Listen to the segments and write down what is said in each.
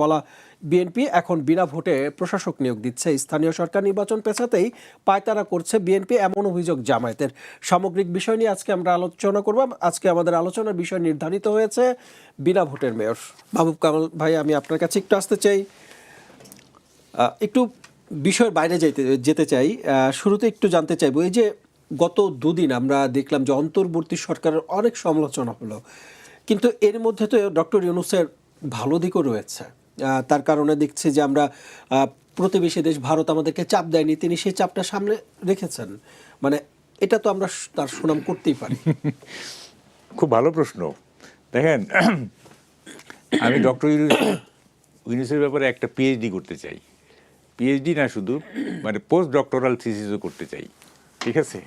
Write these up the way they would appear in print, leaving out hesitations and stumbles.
বলা বিএনপি এখন বিনা ভোটে প্রশাসক নিয়োগ দিচ্ছে, স্থানীয় সরকার নির্বাচন পেছাতেই পায়তারা করছে বিএনপি, এমন অভিযোগ জামায়াতের। সামগ্রিক বিষয় নিয়ে আজকে আমরা আলোচনা করব। আজকে আমাদের আলোচনার বিষয় নির্ধারিত হয়েছে বিনা ভোটের মেয়র। মাহবুব কামাল ভাই, আমি আপনার কাছে একটু আসতে চাই, একটু বিষয়ের বাইরে যেতে চাই। শুরুতে একটু জানতে চাইবো, এই যে গত দুদিন আমরা দেখলাম যে অন্তর্বর্তী সরকারের অনেক সমালোচনা হলো, কিন্তু এর মধ্যে তো ডক্টর ইউনূসের ভালো দিকও রয়েছে। তার কারণে দেখছি যে আমরা প্রতিবেশী দেশ ভারত আমাদেরকে চাপ দেয়নি, তিনি সেই চাপটা সামনে রেখেছেন। মানে এটা তো আমরা তার সুনাম করতেই পারি। খুব ভালো প্রশ্ন। দেখেন, আমি ডক্টর ইউনূসের ব্যাপারে একটা পিএইচডি করতে চাই। পিএইচডি না, শুধু মানে পোস্ট ডক্টরাল থিসিসও করতে চাই। ঠিক আছে,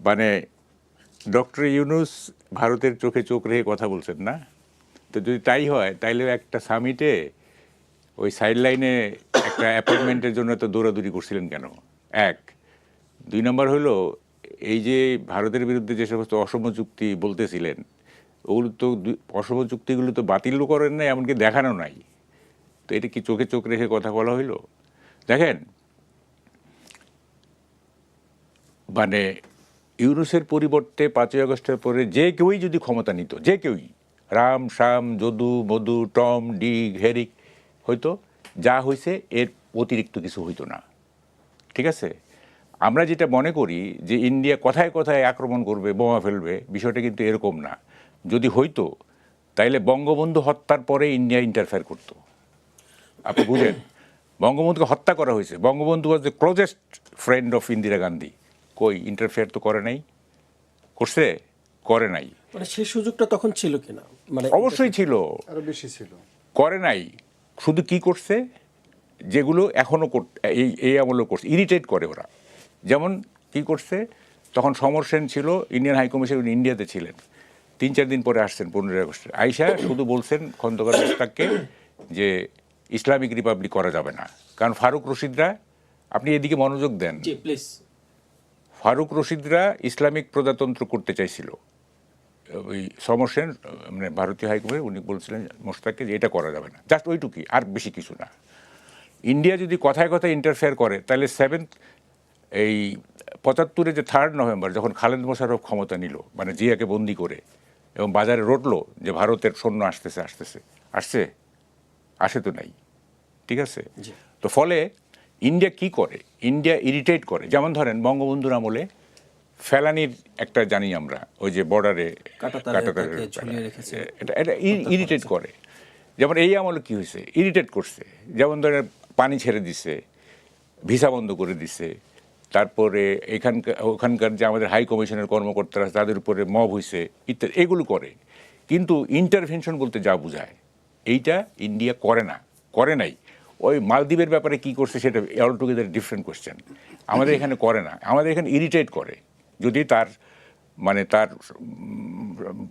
মানে ডক্টর ইউনূস ভারতের চোখে চোখ রেখে কথা বলছেন না, তো যদি তাই হয় তাইলে একটা সামিটে ওই সাইড লাইনে একটা অ্যাপয়েন্টমেন্টের জন্য তো দৌড়াদৌড়ি করছিলেন কেন? এক। দুই নম্বর হলো, এই যে ভারতের বিরুদ্ধে যে সমস্ত অসম চুক্তি বলতেছিলেন, ওগুলো তো অসম চুক্তিগুলো তো বাতিলও করেন নাই, এমনকি দেখানো নাই। তো এটা কি চোখে চোখ রেখে কথা বলা হইলো? দেখেন, মানে ইউনূসের পরিবর্তে ৫ই আগস্টের পরে যে কেউই যদি ক্ষমতা নিত, যে কেউই, রাম শাম যদু মধু টম ডিক হেরিক, হয়তো যা হয়েছে এর অতিরিক্ত কিছু হইতো না। ঠিক আছে, আমরা যেটা মনে করি যে ইন্ডিয়া কথায় কথায় আক্রমণ করবে, বোমা ফেলবে, বিষয়টা কিন্তু এরকম না। যদি হইতো তাইলে বঙ্গবন্ধু হত্যার পরে ইন্ডিয়া ইন্টারফেয়ার করতো। আপনি বুঝেন, বঙ্গবন্ধুকে হত্যা করা হয়েছে, Bangabandhu was the closest friend of Indira Gandhi, কই ইন্টারফেয়ার তো করে নাই? করছে? করে নাই। মানে সেই সুযোগটা তখন ছিল কিনা? মানে অবশ্যই ছিল, আরো বেশি ছিল। করে নাই। শুধু কি করছে, যেগুলো এখনো এই আমলও করছে, ইরিটেট করে ওরা। যেমন কি করছে, তখন সমর সেন ছিল ইন্ডিয়ান হাইকমিশন, ইন্ডিয়াতে ছিলেন, ৩-৪ দিন পরে আসছেন 15ই আগস্টে। আইসা শুধু বলছেন খন্দকার মোশতাককে যে ইসলামিক রিপাবলিক করা যাবে না, কারণ ফারুক রশিদরা, আপনি এদিকে মনোযোগ দেন, ফারুক রশিদরা ইসলামিক প্রজাতন্ত্র করতে চাইছিল। ওই সমর সেন মানে ভারতীয় হাইকমিশন, উনি বলছিলেন মোশতাককে যে এটা করা যাবে না, জাস্ট ওইটুকুই, আর বেশি কিছু না। ইন্ডিয়া যদি কথায় কথায় ইন্টারফেয়ার করে, তাহলে 75-এ যে 3 নভেম্বর যখন খালেদ মোশাররফ ক্ষমতা নিল, মানে জিয়াকে বন্দি করে, এবং বাজারে রটলো যে ভারতের সৈন্য আসছে, আসে তো নাই। ঠিক আছে, তো ফলে ইন্ডিয়া কি করে, ইন্ডিয়া ইরিটেট করে। যেমন ধরেন বঙ্গবন্ধুর আমলে ফেলানির একটা জানি আমরা, ওই যে বর্ডারে এটা ইরিটেট করে। যেমন এই আমলে কি হয়েছে, ইরিটেট করছে। যেমন ধরেন পানি ছেড়ে দিছে, ভিসা বন্ধ করে দিছে, তারপরে ওখানকার যে আমাদের হাই কমিশনের কর্মকর্তারা তাদের উপরে মব হয়েছে ইত্যাদি, এগুলো করে। কিন্তু ইন্টারভেনশন বলতে যা বোঝায়, এইটা ইন্ডিয়া করে নাই। ওই মালদ্বীপের ব্যাপারে কি করছে সেটা অল টুগেদার ডিফারেন্ট কোয়েশ্চেন। আমাদের এখানে করে না, আমাদের এখানে ইরিটেট করে যদি তার মানে তার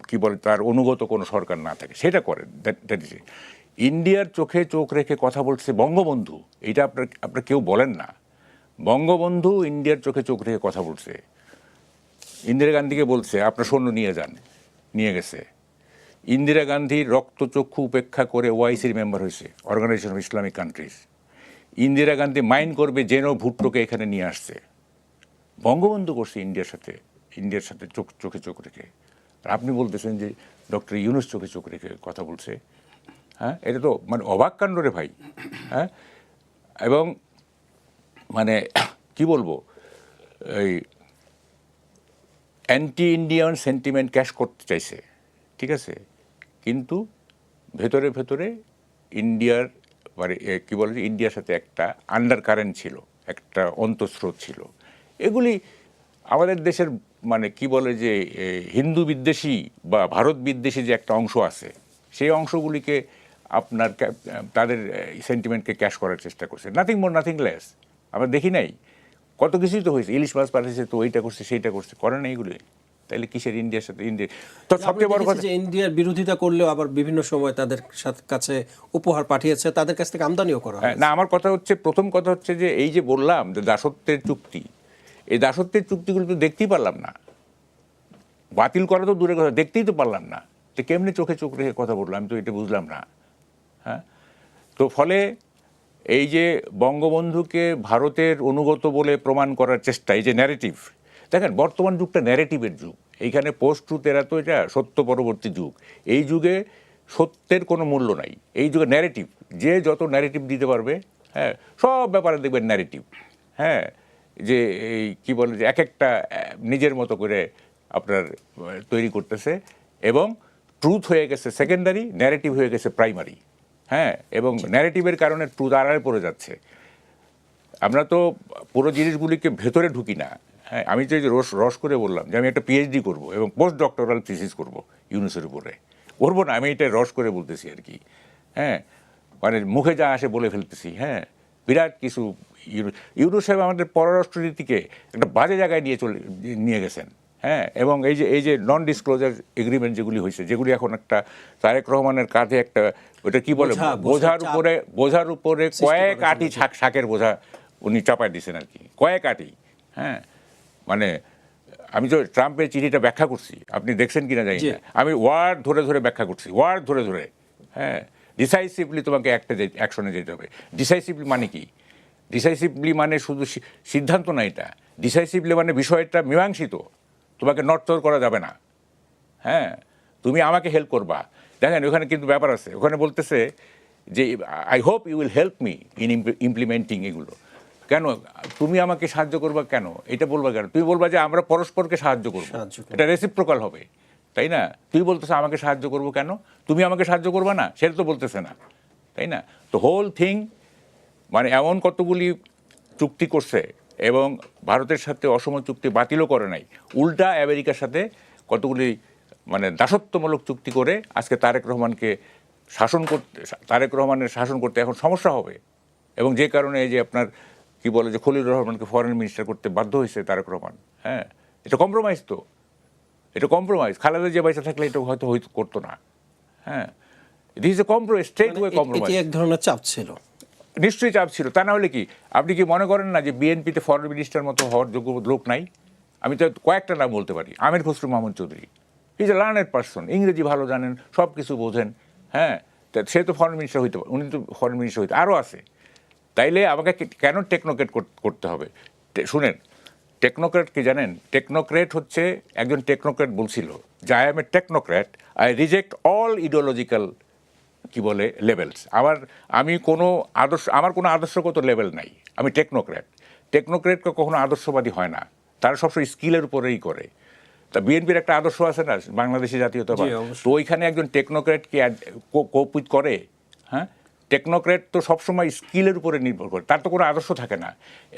কি বলে তার অনুগত কোনো সরকার না থাকে, সেটা করে। দ্যাট ইজ ইন্ডিয়ার চোখে চোখ রেখে কথা বলছে বঙ্গবন্ধু, এইটা আপনার কেউ বলেন না। বঙ্গবন্ধু ইন্ডিয়ার চোখে চোখ রেখে কথা বলছে, ইন্দিরা গান্ধীকে বলছে আপনার সৈন্য নিয়ে যান, নিয়ে গেছে। ইন্দিরা গান্ধীর রক্তচক্ষু উপেক্ষা করে ওআইসির মেম্বার হয়েছে, organisation of Islamic countries. Indira Gandhi mind করবে যেন ভুট্টোকে এখানে নিয়ে আসছে। বঙ্গবন্ধু করছে ইন্ডিয়ার সাথে চোখে চোখ রেখে। আর আপনি বলতেছেন যে ডক্টর ইউনূস চোখে চোখ রেখে কথা বলছে। হ্যাঁ, এটা তো মানে অবাক কাণ্ড রে ভাই। হ্যাঁ, এবং মানে কি বলবো, এই অ্যান্টি ইন্ডিয়ান সেন্টিমেন্ট ক্যাশ করতে চাইছে। ঠিক আছে, কিন্তু ভেতরে ভেতরে ইন্ডিয়ার মানে কী বলে, ইন্ডিয়ার সাথে একটা আন্ডার কারেন্ট ছিল, একটা অন্তঃস্রোত ছিল। এগুলি আমাদের দেশের মানে কি বলে যে হিন্দু বিদ্বেষী বা ভারত বিদ্বেষী যে একটা অংশ আছে, সেই অংশগুলিকে আপনার তাদের সেন্টিমেন্টকে ক্যাশ করার চেষ্টা করছে। Nothing more nothing less. আমরা দেখি নাই কত কিছুই তো হয়েছে, ইলিশ মাছ পাঠিয়েছে, তো এইটা করছে সেইটা করছে, করে না এইগুলি। তাইলে কিসের ইন্ডিয়ার সাথে ইন্ডিয়া? তো সবচেয়ে বড় কথা, ইন্ডিয়ার বিরোধিতা করলেও আবার বিভিন্ন সময় তাদের কাছে উপহার পাঠিয়েছে, তাদের কাছ থেকে আমদানিও করা হয় না। আমার কথা হচ্ছে, প্রথম কথা হচ্ছে যে এই যে বললাম যে দাসত্বের চুক্তি, এই দাসত্বের চুক্তিগুলো তো দেখতেই পারলাম না, বাতিল করা তো দূরের কথা, দেখতেই তো পারলাম না। তো কেমনি চোখে চোখ রেখে কথা বললাম, আমি তো এটা বুঝলাম না। হ্যাঁ, তো ফলে এই যে বঙ্গবন্ধুকে ভারতের অনুগত বলে প্রমাণ করার চেষ্টা, এই যে ন্যারেটিভ, দেখেন বর্তমান যুগটা ন্যারেটিভের যুগ। এইখানে পোস্ট ট্রুথ এরা তো এটা সত্য পরবর্তী যুগ। এই যুগে সত্যের কোনো মূল্য নাই, এই যুগে ন্যারেটিভ। যে যত ন্যারেটিভ দিতে পারবে, হ্যাঁ, সব ব্যাপারে দেখবেন ন্যারেটিভ। হ্যাঁ, যে এই কী বলে যে এক একটা নিজের মতো করে আপনার তৈরি করতেছে, এবং ট্রুথ হয়ে গেছে সেকেন্ডারি, ন্যারেটিভ হয়ে গেছে প্রাইমারি। হ্যাঁ, এবং ন্যারেটিভের কারণে ট্রুথ আড়ালে পড়ে যাচ্ছে। আমরা তো পুরো জিনিসগুলিকে ভেতরে ঢুকি না। হ্যাঁ, আমি যে রস করে বললাম যে আমি একটা পিএইচডি করব এবং পোস্ট ডক্টরাল থিসিস করব ইউনুসের উপরে, করবো না, আমি এটা রস করে বলতেছি আর কি। হ্যাঁ, মানে মুখে যা আসে বলে ফেলতেছি। হ্যাঁ, বিরাট কিছু ইউনুস সাহেব আমাদের পররাষ্ট্রনীতিকে একটা বাজে জায়গায় নিয়ে গেছেন। হ্যাঁ, এবং এই যে নন ডিসক্লোজার এগ্রিমেন্ট যেগুলি হয়েছে, যেগুলি এখন একটা তারেক রহমানের কাঁধে একটা ওটা কি বলে বোঝার উপরে কয়েক আটি শাকের বোঝা উনি চাপায় দিয়েছেন আর কি, কয়েক আটি। হ্যাঁ, মানে আমি তো ট্রাম্পের চিঠিটা ব্যাখ্যা করছি, আপনি দেখছেন কিনা জানি না, আমি ওয়ার্ড ধরে ধরে ব্যাখ্যা করছি, ওয়ার্ড ধরে ধরে। হ্যাঁ, ডিসাইসিভলি তোমাকে অ্যাকশনে যেতে হবে। ডিসাইসিভলি মানে কি? ডিসাইসিভলি মানে শুধু সিদ্ধান্ত না, এটা ডিসাইসিভলি মানে বিষয়টা মীমাংসিত, তোমাকে নড়চড় করা যাবে না। হ্যাঁ, তুমি আমাকে হেল্প করবা। দেখেন ওখানে কিন্তু ব্যাপার আছে, ওখানে বলতেছে যে I hope you will help me in implementing এগুলো। কেন তুমি আমাকে সাহায্য করবা? কেন এটা বলবা কেন? তুমি বলবা যে আমরা পরস্পরকে সাহায্য করবো, এটা রেসিপ্রোকাল হবে, তাই না? তুই বলতেছে আমাকে সাহায্য করবো কেন? তুমি আমাকে সাহায্য করবা না, সেটা তো বলতেছে না, তাই না? তো হোল থিং মানে এমন কতগুলি চুক্তি করছে এবং ভারতের সাথে অসম চুক্তি বাতিলও করে নাই, উল্টা আমেরিকার সাথে কতগুলি মানে দাসত্বমূলক চুক্তি করে আজকে তারেক রহমানের শাসন করতে এখন সমস্যা হবে। এবং যে কারণে এই যে আপনার কি বলে যে খলিলুর রহমানকে ফরেন মিনিস্টার করতে বাধ্য হয়েছে তারেক রহমান। হ্যাঁ, এটা কম্প্রোমাইজ, তো এটা কম্প্রোমাইজ। খালেদা জিয়া বাইসা থাকলে এটা হয়তো করতো না। হ্যাঁ, this is a compromise, straight way compromise. এক ধরনের চাপ ছিল, নিশ্চয়ই চাপ ছিল। তা না হলে কি আপনি কি মনে করেন না যে বিএনপিতে ফরেন মিনিস্টার মতো হওয়ার যোগ্য লোক নাই? আমি তো কয়েকটা নাম বলতে পারি। Amir Khasru Mahmud Chowdhury, is a learned person, ইংরেজি ভালো জানেন, সব কিছু বোঝেন। হ্যাঁ, সে তো ফরেন মিনিস্টার হইতে পারে, উনি তো ফরেন মিনিস্টার হইতে আরও আছে। তাইলে আমাকে কেন টেকনোক্রেট করতে হবে? শুনেন, টেকনোক্রেট কি জানেন? টেকনোক্রেট হচ্ছে একজন টেকনোক্রেট বলছিল যে I M A technocrat, I reject all ideological কি বলে লেভেলস। আমি কোনো আমার কোনো আদর্শগত লেভেল নাই, আমি টেকনোক্রেট। টেকনোক্রেটকে কখনো আদর্শবাদী হয় না, তারা সবসময় স্কিলের উপরেই করে। তা বিএনপির একটা আদর্শ আছে না, বাংলাদেশি জাতীয়তাবাদ, তো ওইখানে একজন টেকনোক্রেট কি কোপ করে? হ্যাঁ, টেকনোক্রেট তো সবসময় স্কিলের উপরে নির্ভর করে, তার তো কোনো আদর্শ থাকে না।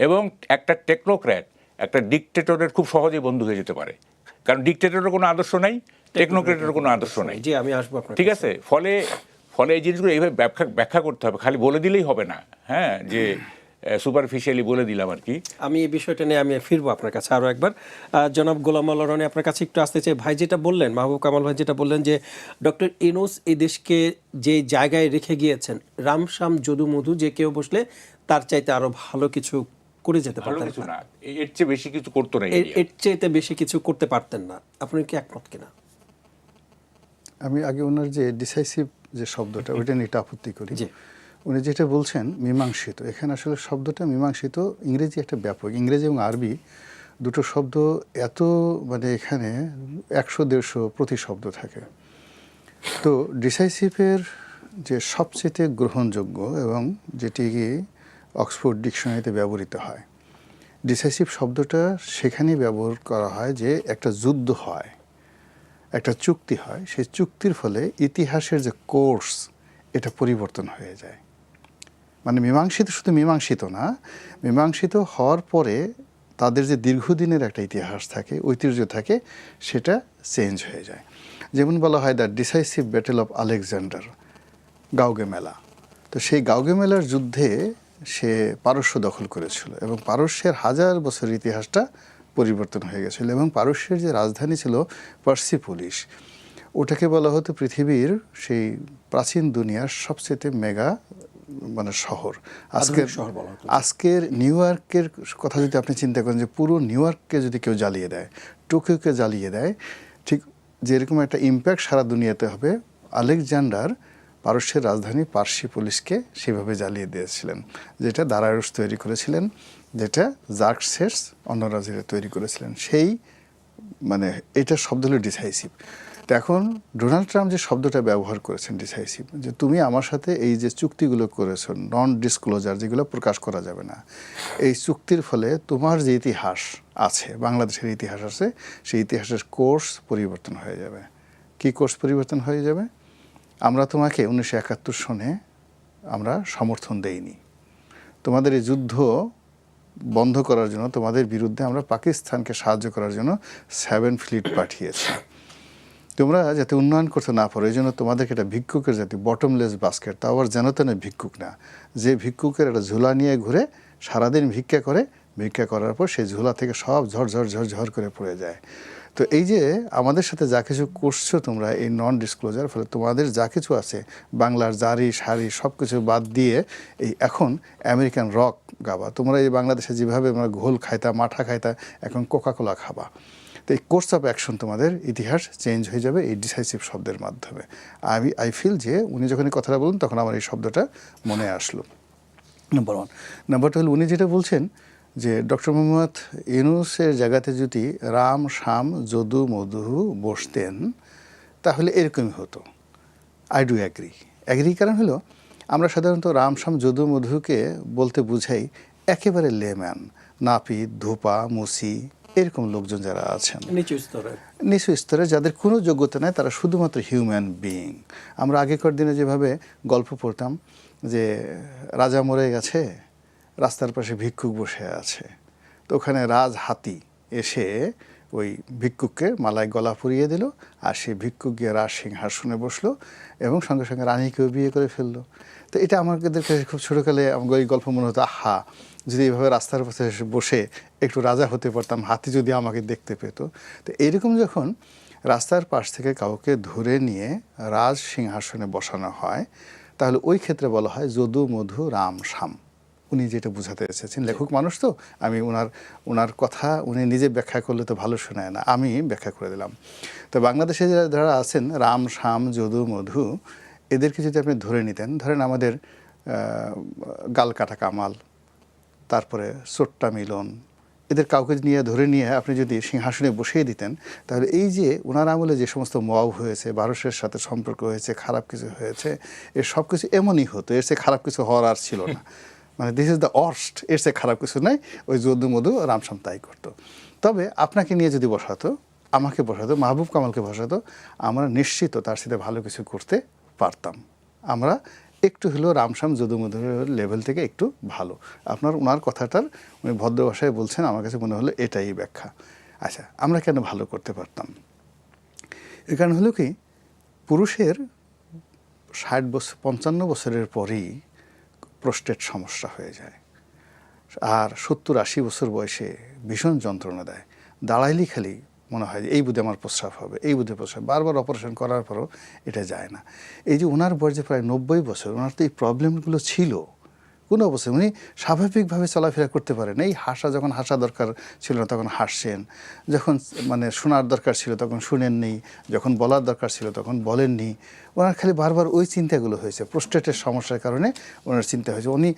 এবং একটা টেকনোক্রেট একটা ডিকটেটরের খুব সহজেই বন্ধু হয়ে যেতে পারে, কারণ ডিকটেটরের কোনো আদর্শ নাই, টেকনোক্রেটের কোনো আদর্শ নাই। জি, আমি আসবো আপনার ঠিক আছে। ফলে এই জিনিসগুলো এইভাবে ব্যাখ্যা করতে হবে, খালি বলে দিলেই হবে না। হ্যাঁ, যে সুপারফিশিয়ালি বলে দিলাম আর কি। আমি এই বিষয়টা নিয়ে আমি ফিরবো আপনার কাছে আরও একবার। জনাব গোলাম মাওলা রনি, আপনার কাছে একটু আসতে চাই। ভাই যেটা বললেন, মাহবুব কামাল ভাই যেটা বললেন যে ডক্টর ইউনূস এই দেশকে যে জায়গায় রেখে গিয়েছেন, রামশ্যাম যদু মধু যে কেউ বসলে তার চাইতে আরো ভালো কিছু করে যেতে ভালো পারতেন কিছু না, না, এর চেয়ে বেশি কিছু করতো না, এর চাইতে বেশি কিছু করতে পারতেন না। আপনি কি একমত কিনা? আমি আগে ওনার যে ডিসাইসিভ যে শব্দটা, ওইটা নিয়ে একটা আপত্তি করি। উনি যেটা বলছেন মীমাংসিত, এখানে আসলে শব্দটা মীমাংসিত ইংরেজি একটা ব্যাপক, ইংরেজি এবং আরবি দুটো শব্দ এত মানে এখানে 100-150 প্রতিশব্দ থাকে। তো ডিসাইসিভের যে সবচেয়ে গ্রহণযোগ্য এবং যেটি অক্সফোর্ড ডিকশনারিতে ব্যবহৃত হয়, ডিসাইসিভ শব্দটা সেখানেই ব্যবহার করা হয় যে একটা যুদ্ধ হয়, একটা চুক্তি হয়, সেই চুক্তির ফলে ইতিহাসের যে কোর্স এটা পরিবর্তন হয়ে যায়। মানে মীমাংসিত শুধু মীমাংসিত না, মীমাংসিত হওয়ার পরে তাদের যে দীর্ঘদিনের একটা ইতিহাস থাকে, ঐতিহ্য থাকে, সেটা চেঞ্জ হয়ে যায়। যেমন বলা হয় the decisive battle of Alexander, Gaugamela. তো সেই গাউগেমেলার যুদ্ধে সে পারস্য দখল করেছিল এবং পারস্যের 1000 বছরের ইতিহাসটা পরিবর্তন হয়ে গেছিল। এবং পারস্যের যে রাজধানী ছিল পার্সিপোলিস, ওটাকে বলা হতো পৃথিবীর সেই প্রাচীন দুনিয়ার সবচেয়ে মেগা মানে শহর। আজকের নিউ ইয়র্কের কথা যদি আপনি চিন্তা করেন, যে পুরো নিউ ইয়র্ককে যদি কেউ জ্বালিয়ে দেয়, টোকিওকে জ্বালিয়ে দেয়, ঠিক যেরকম একটা ইম্প্যাক্ট সারা দুনিয়াতে হবে, আলেকজান্ডার পারস্যের রাজধানী পার্সি পুলিশকে সেভাবে জ্বালিয়ে দিয়েছিলেন, যেটা দারায়ুস তৈরি করেছিলেন, যেটা জার্কসেস অন্যরাজিরা তৈরি করেছিলেন। সেই মানে এটার শব্দ হলো ডিসাইসিভ। তো এখন ডোনাল্ড ট্রাম্প যে শব্দটা ব্যবহার করেছেন ডিসাইসিভ, যে তুমি আমার সাথে এই যে চুক্তিগুলো করেছো নন ডিসক্লোজার, যেগুলো প্রকাশ করা যাবে না, এই চুক্তির ফলে তোমার যে ইতিহাস আছে, বাংলাদেশের ইতিহাস আছে, সেই ইতিহাসের কোর্স পরিবর্তন হয়ে যাবে। কি কোর্স পরিবর্তন হয়ে যাবে? আমরা তোমাকে 1971 সনে আমরা সমর্থন দেইনি, তোমাদের এই যুদ্ধ বন্ধ করার জন্য, তোমাদের বিরুদ্ধে আমরা পাকিস্তানকে সাহায্য করার জন্য 7 ফ্লিট পাঠিয়েছি। তোমরা যাতে উন্নয়ন করতে না পারো এই জন্য তোমাদেরকে একটা ভিক্ষুকের জাতি, বটমলেস বাস্কেট, তাও আবার যেন তেন ভিক্ষুক না, যে ভিক্ষুকের একটা ঝোলা নিয়ে ঘুরে সারাদিন ভিক্ষা করে, ভিক্ষা করার পর সেই ঝোলা থেকে সব ঝড় করে পড়ে যায়। তো এই যে আমাদের সাথে যা কিছু করছো তোমরা এই নন ডিসক্লোজার, ফলে তোমাদের যা কিছু আছে বাংলার জারি সারি সব কিছু বাদ দিয়ে এই এখন আমেরিকান রক গাবা। তোমরা এই বাংলাদেশে যেভাবে আমরা ঘোল খাইতা, মাঠা খাইতা, এখন কোকাকোলা খাবা। তো এই কোর্স অফ অ্যাকশন তোমাদের ইতিহাস চেঞ্জ হয়ে যাবে এই ডিসাইসিভ শব্দের মাধ্যমে। আই ফিল যে উনি যখন এই কথাটা বলুন তখন আমার এই শব্দটা মনে আসলো, নাম্বার 1। নাম্বার 2 হলো উনি যেটা বলছেন যে ডক্টর মোহাম্মদ ইউনূসের জায়গাতে যদি রাম শাম যদু মধু বসতেন তাহলে এরকমই হতো। I do agree. কারণ হলো আমরা সাধারণত রাম শাম যদু মধুকে বলতে বুঝাই একেবারে লেম্যান, নাপিত, ধোপা, মুসি, এরকম লোকজন যারা আছেন নিচু স্তরে, যাদের কোনো যোগ্যতা নেই, তারা শুধুমাত্র হিউম্যান বিইং। আমরা আগেকার দিনে যেভাবে গল্প পড়তাম যে রাজা মরে গেছে, রাস্তার পাশে ভিক্ষুক বসে আছে, তো ওখানে রাজ হাতি এসে ওই ভিক্ষুককে মালায় গলা পরিয়ে দিল, আর সেই ভিক্ষুক গিয়ে রাজ সিংহাসনে বসলো এবং সঙ্গে সঙ্গে রানীকেও বিয়ে করে ফেললো। তো এটা আমাদের কাছে খুব ছোটোকালে আমাকে ওই গল্প মনে হতো, আহা যদি এইভাবে রাস্তার পাশে বসে একটু রাজা হতে পারতাম, হাতি যদি আমাকে দেখতে পেত। তো এইরকম যখন রাস্তার পাশ থেকে কাউকে ধরে নিয়ে রাজ সিংহাসনে বসানো হয়, তাহলে ওই ক্ষেত্রে বলা হয় যদু মধু রাম শাম। উনি যেটা বোঝাতে এসেছেন, লেখক মানুষ তো, আমি ওনার কথা উনি নিজে ব্যাখ্যা করলে তো ভালো শোনায় না, আমি ব্যাখ্যা করে দিলাম। তো বাংলাদেশে যারা আছেন রাম শাম যদু মধু, এদেরকে যদি আপনি ধরে নিতেন, ধরেন আমাদের গাল কাটা কামাল, তারপরে সোট্টা মিলন, এদের কাউকে ধরে নিয়ে আপনি যদি সিংহাসনে বসিয়ে দিতেন, তাহলে এই যে ওনার আমলে যে সমস্ত মব হয়েছে, ভারতের সাথে সম্পর্ক হয়েছে, খারাপ কিছু হয়েছে, এর সব কিছু এমনই হতো, এর চেয়ে খারাপ কিছু হওয়ার আর ছিল না। মানে দিস ইজ দ্য ওয়ার্স্ট, এর চেয়ে খারাপ কিছু নাই। ওই যদু মধু রামসাম তাই করতো। তবে আপনাকে নিয়ে যদি বসাতো, আমাকে বসাতো, মাহবুব কামালকে বসাতো, আমরা নিশ্চিত তার সাথে ভালো কিছু করতে পারতাম। আমরা একটু হলেও রামশ্যাম যদু মধুর লেভেল থেকে একটু ভালো। ওনার কথাটার উনি ভদ্র ভাষায় বলছেন, আমার কাছে মনে হলো এটাই ব্যাখ্যা। আচ্ছা, আমরা কেন ভালো করতে পারতাম? এর কারণ হলো কি, পুরুষের 55 বছরের পরেই প্রোস্টেট সমস্যা হয়ে যায়, আর 70-80 বছর বয়সে ভীষণ যন্ত্রণা দেয়। দাঁড়াইলি খালি মনে হয় যে এই বুধে আমার প্রস্রাব হবে, এই বুধে প্রস্রাব, বারবার অপারেশন করার পরও এটা যায় না। এই যে ওনার বয়স যে প্রায় 90 বছর, ওনার তো এই প্রবলেমগুলো ছিল কোনো অবস্থায়, উনি স্বাভাবিকভাবে চলাফেরা করতে পারেন। এই যখন হাসা দরকার ছিল না তখন হাসছেন, যখন মানে শোনার দরকার ছিল তখন শুনেননি, যখন বলার দরকার ছিল তখন বলেননি। ওনার খালি বারবার ওই চিন্তাগুলো হয়েছে, প্রোস্টেটের সমস্যার কারণে ওনার চিন্তা হয়েছে। উনি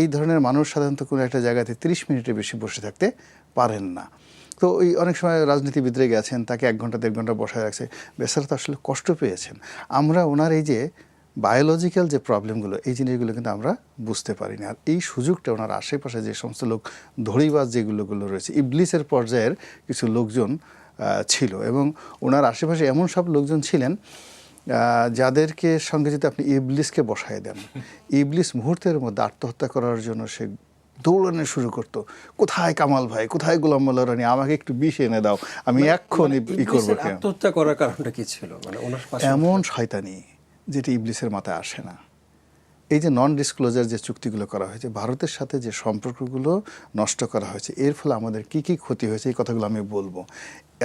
এই ধরনের মানুষ সাধারণত কোনো একটা জায়গাতে 30 মিনিটের বেশি বসে থাকতে পারেন না। তো ওই অনেক সময় রাজনীতিবিদরা গেছেন, তাকে 1 ঘন্টা 1.5 ঘন্টা বসায় রাখছে, বেচারা তো আসলে কষ্ট পেয়েছেন। আমরা ওনার এই যে বায়োলজিক্যাল যে প্রবলেমগুলো, এই জিনিসগুলো কিন্তু আমরা বুঝতে পারি না। আর এই সুযোগটা ওনার আশেপাশে যে সমস্ত লোক ধড়িবাজ যেগুলো রয়েছে, ইবলিসের পর্যায়ের কিছু লোকজন ছিল, এবং ওনার আশেপাশে এমন সব লোকজন ছিলেন যাদেরকে সঙ্গে যদি আপনি ইবলিসকে বসায় দেন, ইবলিস মুহূর্তের মধ্যে আত্মহত্যা করার জন্য সে দৌড়ানো শুরু করতো, কোথায় কামাল ভাই, কোথায় গোলাম মোল্লা রানী, আমাকে একটু বিষ এনে দাও, আমি এক্ষুনি করবো। আত্মহত্যা করার কারণটা কি ছিল? মানে ওনার এমন শয়তানি যেটি ইবলিসের মাথায় আসে না। এই যে নন ডিসক্লোজার যে চুক্তিগুলো করা হয়েছে, ভারতের সাথে যে সম্পর্কগুলো নষ্ট করা হয়েছে, এর ফলে আমাদের কি কি ক্ষতি হয়েছে এই কথাগুলো আমি বলবো।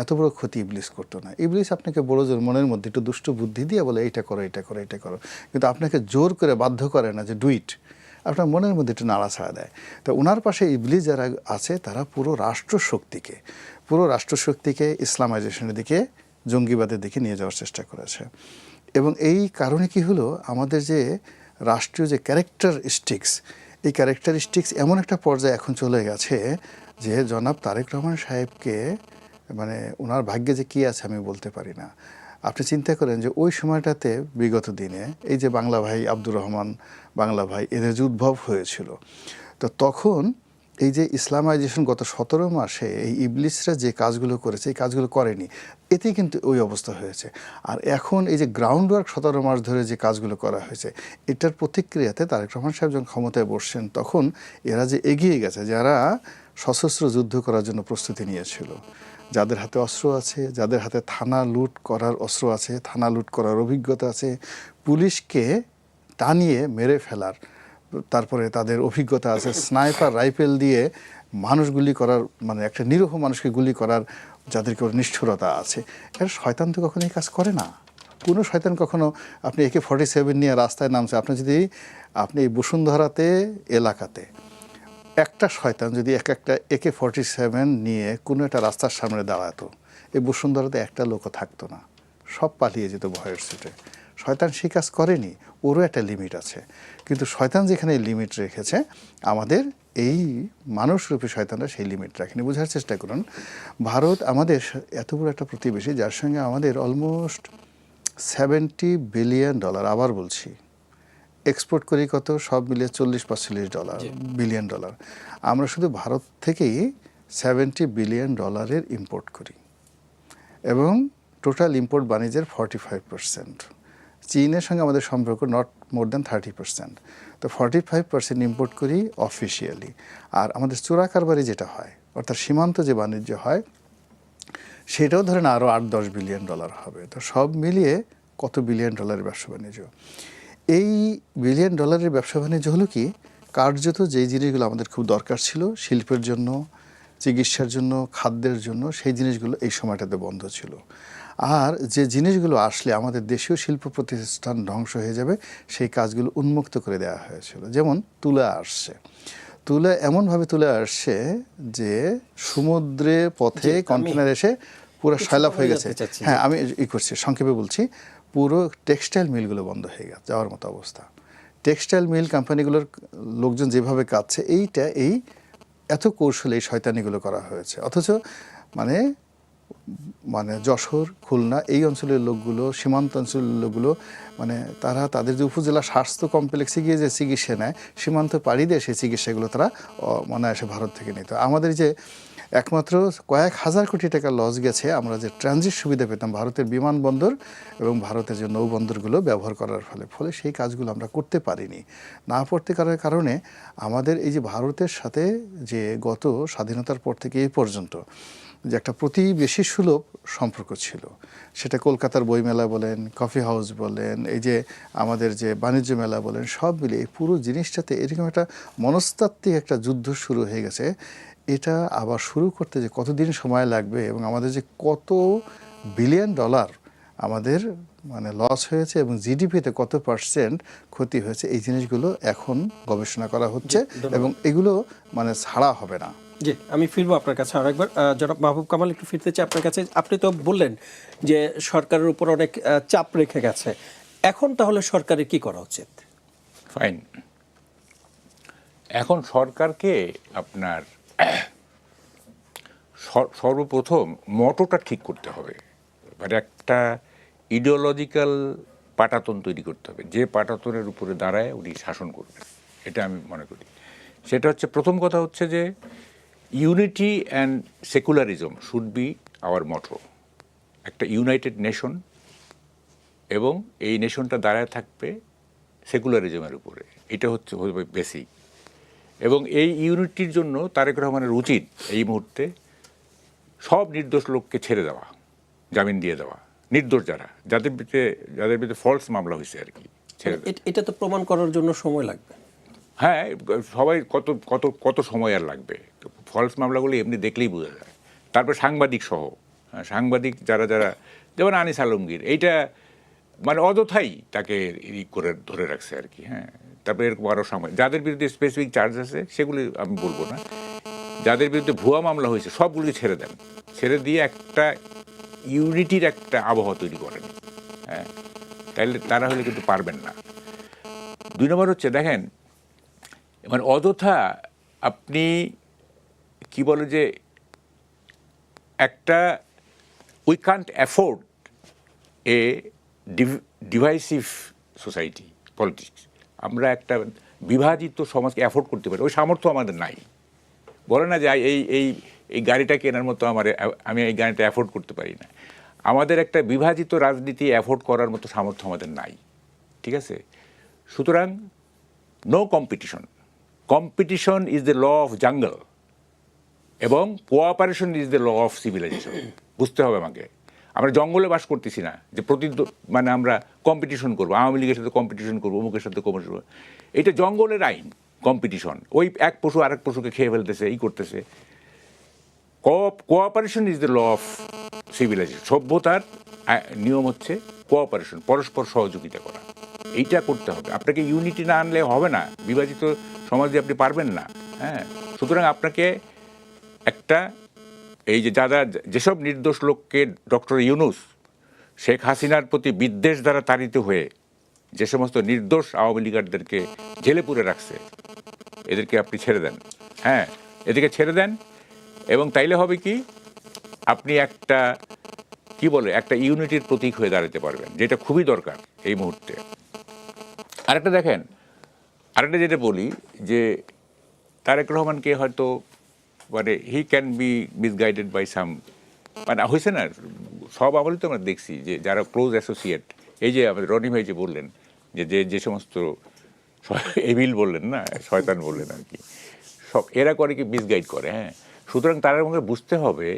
এত বড় ক্ষতি ইবলিস করতো না। ইবলিস আপনাকে বড় জোর মনের মধ্যে একটু দুষ্ট বুদ্ধি দিয়ে বলে এইটা করো, এটা করো, এটা করো, কিন্তু আপনাকে জোর করে বাধ্য করে না যে ডু ইট, আপনার মনের মধ্যে একটু নাড়াছাড়া দেয়। তো ওনার পাশে ইবলিস যারা আছে, তারা পুরো রাষ্ট্রশক্তিকে ইসলামাইজেশনের দিকে, জঙ্গিবাদের দিকে নিয়ে যাওয়ার চেষ্টা করেছে। এবং এই কারণে কি হলো, আমাদের যে রাষ্ট্রীয় যে ক্যারেক্টারিস্টিক্স, এই ক্যারেক্টারিস্টিক্স এমন একটা পর্যায়ে এখন চলে গেছে যে জনাব তারেক রহমান সাহেবকে মানে ওনার ভাগ্যে যে কী আছে আমি বলতে পারি না। আপনি চিন্তা করেন যে ওই সময়টাতে বিগত দিনে এই যে বাংলা ভাই আব্দুর রহমান, বাংলা ভাই এদের যে উদ্ভব হয়েছিল, তো তখন এই যে ইসলামাইজেশন গত 17 মাসে এই ইবলিসরা যে কাজগুলো করেছে এই কাজগুলো করেনি, এতেই কিন্তু ওই অবস্থা হয়েছে। আর এখন এই যে গ্রাউন্ড ওয়ার্ক 17 মাস ধরে যে কাজগুলো করা হয়েছে, এটার প্রতিক্রিয়াতে তারেক রহমান সাহেব যখন ক্ষমতায় বসছেন তখন এরা যে এগিয়ে গেছে, যারা সশস্ত্র যুদ্ধ করার জন্য প্রস্তুতি নিয়েছিল, যাদের হাতে অস্ত্র আছে, যাদের হাতে থানা লুট করার অস্ত্র আছে, থানা লুট করার অভিজ্ঞতা আছে, পুলিশকে টানিয়ে মেরে ফেলার তারপরে তাদের অভিজ্ঞতা আছে, স্নাইপার রাইফেল দিয়ে মানুষ গুলি করার, মানে একটা নিরীহ মানুষকে গুলি করার যাদেরকে নিষ্ঠুরতা আছে, এর শয়তান তো কখনো এই কাজ করে না। কোনো শয়তান কখনো আপনি AK-47 নিয়ে রাস্তায় নামছে, আপনি এই বসুন্ধরাতে এলাকাতে একটা শয়তান যদি একটা AK-47 নিয়ে কোনো একটা রাস্তার সামনে দাঁড়াতো, এই বসুন্ধরাতে একটা লোকও থাকতো না, সব পালিয়ে যেত ভয়ের ছুটে। শয়তান সেই কাজ করেনি, ওরও একটা লিমিট আছে। কিন্তু শয়তান যেখানে লিমিট রেখেছে, আমাদের এই মানুষরূপী শয়তানরা সেই লিমিট রাখেনি। বোঝার চেষ্টা করুন, ভারত আমাদের এত বড় একটা প্রতিবেশী, যার সঙ্গে আমাদের অলমোস্ট $70 বিলিয়ন, আবার বলছি, এক্সপোর্ট করি কত, সব মিলিয়ে $40-45 বিলিয়ন। আমরা শুধু ভারত থেকেই $70 বিলিয়ন ইম্পোর্ট করি এবং টোটাল ইম্পোর্ট বাণিজ্যের 45%। চীনের সঙ্গে আমাদের সম্পর্ক নট মোর দ্যান 30%। তো 45% ইম্পোর্ট করি অফিসিয়ালি। আর আমাদের চোরা কারবারি যেটা হয়, অর্থাৎ সীমান্ত যে বাণিজ্য হয়, সেটাও ধরেন আরও $8-10 বিলিয়ন হবে। তো সব মিলিয়ে কত $বিলিয়ন ব্যবসা বাণিজ্য। এই $বিলিয়ন ব্যবসা বাণিজ্য হলো কি, কার্যত যেই জিনিসগুলো আমাদের খুব দরকার ছিল শিল্পের জন্য, চিকিৎসার জন্য, খাদ্যের জন্য, সেই জিনিসগুলো এই সময়টাতে বন্ধ ছিল। আর যে জিনিসগুলো আসলে আমাদের দেশীয় শিল্প প্রতিষ্ঠান ধ্বংস হয়ে যাবে, সেই কাজগুলো উন্মুক্ত করে দেওয়া হয়েছিল। যেমন তুলা আসছে, তুলা এমনভাবে তুলে আসছে যে সমুদ্রে পথে কন্টেনার এসে পুরো সয়লাভ হয়ে গেছে। হ্যাঁ, আমি করছি, সংক্ষেপে বলছি, পুরো টেক্সটাইল মিলগুলো বন্ধ হয়ে গেছে, যাওয়ার মতো অবস্থা। টেক্সটাইল মিল কোম্পানিগুলোর লোকজন যেভাবে কাটছে, এই এত কৌশলে এই শয়তানিগুলো করা হয়েছে। অথচ মানে যশোর, খুলনা এই অঞ্চলের লোকগুলো, সীমান্ত অঞ্চলের লোকগুলো, মানে তারা তাদের যে উপজেলা স্বাস্থ্য কমপ্লেক্সে গিয়ে যে চিকিৎসা নেয়, সীমান্ত পাড়ি দিয়ে সেই চিকিৎসাগুলো তারা এসে ভারত থেকে নিত। আমাদের যে একমাত্র কয়েক হাজার কোটি টাকা লস গেছে, আমরা যে ট্রানজিট সুবিধা পেতাম ভারতের বিমানবন্দর এবং ভারতের যে নৌবন্দরগুলো ব্যবহার করার ফলে সেই কাজগুলো আমরা করতে পারিনি। না করতে পারার কারণে আমাদের এই যে ভারতের সাথে যে গত স্বাধীনতার পর থেকে এই পর্যন্ত যে একটা প্রতিবেশী সুলভ সম্পর্ক ছিল, সেটা কলকাতার বইমেলা বলেন, কফি হাউস বলেন, এই যে আমাদের যে বাণিজ্য মেলা বলেন, সব মিলে এই পুরো জিনিসটাতে এরকম একটা মনস্তাত্ত্বিক একটা যুদ্ধ শুরু হয়ে গেছে। এটা আবার শুরু করতে যে কতদিন সময় লাগবে এবং আমাদের যে কত $বিলিয়ন আমাদের লস হয়েছে এবং জিডিপিতে কত % ক্ষতি হয়েছে, এই জিনিসগুলো এখন গবেষণা করা হচ্ছে এবং এগুলো ছাড়া হবে না। জি, আমি ফিরবো আপনার কাছে আরেকবার। জনাব মাহবুব কামাল, একটু ফিরতে চাই আপনার কাছে। আপনি তো বললেন যে সরকারের উপর অনেক চাপ রেখে গেছে, এখন তাহলে সরকারের কি করা উচিত? ফাইন, এখন সরকারকে আপনার সর্বপ্রথম মটোটা ঠিক করতে হবে। একটা ইডিওলজিক্যাল পাটাতন তৈরি করতে হবে, যে পাটাতনের উপরে দাঁড়ায় উনি শাসন করবেন, এটা আমি মনে করি। সেটা হচ্ছে, প্রথম কথা হচ্ছে যে unity and secularism should be our motto. একটা ইউনাইটেড নেশন, এবং এই নেশনটা দাঁড়ায় থাকবে সেকুলারিজমের উপরে, এটা হচ্ছে বেসিক। এবং এই ইউনিটির জন্য তারেক রহমানের উচিত এই মুহূর্তে সব নির্দোষ লোককে ছেড়ে দেওয়া, জামিন দিয়ে দেওয়া, নির্দোষ যাদের বিরুদ্ধে ফলস মামলা হয়েছে আর কি, ছেড়ে দেওয়া। এটা তো প্রমাণ করার জন্য সময় লাগবে। হ্যাঁ, সবাই কত সময় আর লাগবে? ফলস মামলাগুলো এমনি দেখলেই বোঝা যায়। তারপর সাংবাদিক সহ, সাংবাদিক যারা যেমন আনিস আলমগীর, এইটা অযথাই তাকে করে ধরে রাখছে আর কি। হ্যাঁ, তারপরে এরকম আরও যাদের বিরুদ্ধে স্পেসিফিক চার্জ আছে সেগুলি আমি বলবো না, যাদের বিরুদ্ধে ভুয়া মামলা হয়েছে সবগুলি ছেড়ে দেন, ছেড়ে দিয়ে একটা ইউনিটির একটা আবহাওয়া তৈরি করেন। হ্যাঁ, তাহলে তারা হলে কিন্তু পারবেন না। 2 নম্বর হচ্ছে দেখেন, মানে অযথা আপনি কি বলে যে একটা we can't afford A divisive society politics. আমরা একটা বিভাজিত সমাজকে অ্যাফোর্ড করতে পারি, ওই সামর্থ্য আমাদের নাই। বলে না যে এই গাড়িটা কেনার মতো আমি এই গাড়িটা অ্যাফোর্ড করতে পারি না। আমাদের একটা বিভাজিত রাজনীতি অ্যাফোর্ড করার মতো সামর্থ্য আমাদের নাই, ঠিক আছে? সুতরাং no competition. Competition is the law of jungle এবং cooperation is the law of civilisation. বুঝতে হবে আমাকে। আমরা জঙ্গলে বাস করতেছি না যে মানে আমরা কম্পিটিশন করবো, আওয়ামী লীগের সাথে কম্পিটিশন করবো, অমুকের সাথে কম্পিটিশন করবো। এটা জঙ্গলের আইন, কম্পিটিশন। ওই এক পশু আরেক পশুকে খেয়ে ফেলতেছে, এই করতেছে। Cooperation is the law of civilisation. সভ্যতার নিয়ম হচ্ছে কোঅপারেশন, পরস্পর সহযোগিতা করা। এইটা করতে হবে। আপনাকে ইউনিটি না আনলে হবে না, বিভাজিত সমাজে আপনি পারবেন না। হ্যাঁ, সুতরাং আপনাকে একটা এই যে যেসব নির্দোষ লোককে ডক্টর ইউনূস শেখ হাসিনার প্রতি বিদ্বেষ দ্বারা তাড়িত হয়ে যে সমস্ত নির্দোষ আওয়ামী লীগারদেরকে জেলে পুরে রাখছে, এদেরকে আপনি ছেড়ে দেন। হ্যাঁ, এদেরকে ছেড়ে দেন এবং তাইলে হবে কি, আপনি একটা একটা ইউনিটির প্রতীক হয়ে দাঁড়াতে পারবেন, যেটা খুবই দরকার এই মুহূর্তে। আরেকটা দেখেন, আরেকটা যেটা বলি যে তারেক রহমানকে হয়তো মানে he can be misguided by some, মানে হয়েছে না সব আমলই তো আমরা দেখছি যে যারা ক্লোজ অ্যাসোসিয়েট, এই যে আমাদের রনি ভাই যে বললেন যে সমস্ত এভিল বললেন না, শয়তান বললেন আর কি, সব এরা করে কি মিসগাইড করে। হ্যাঁ, সুতরাং তার মধ্যে বুঝতে হবে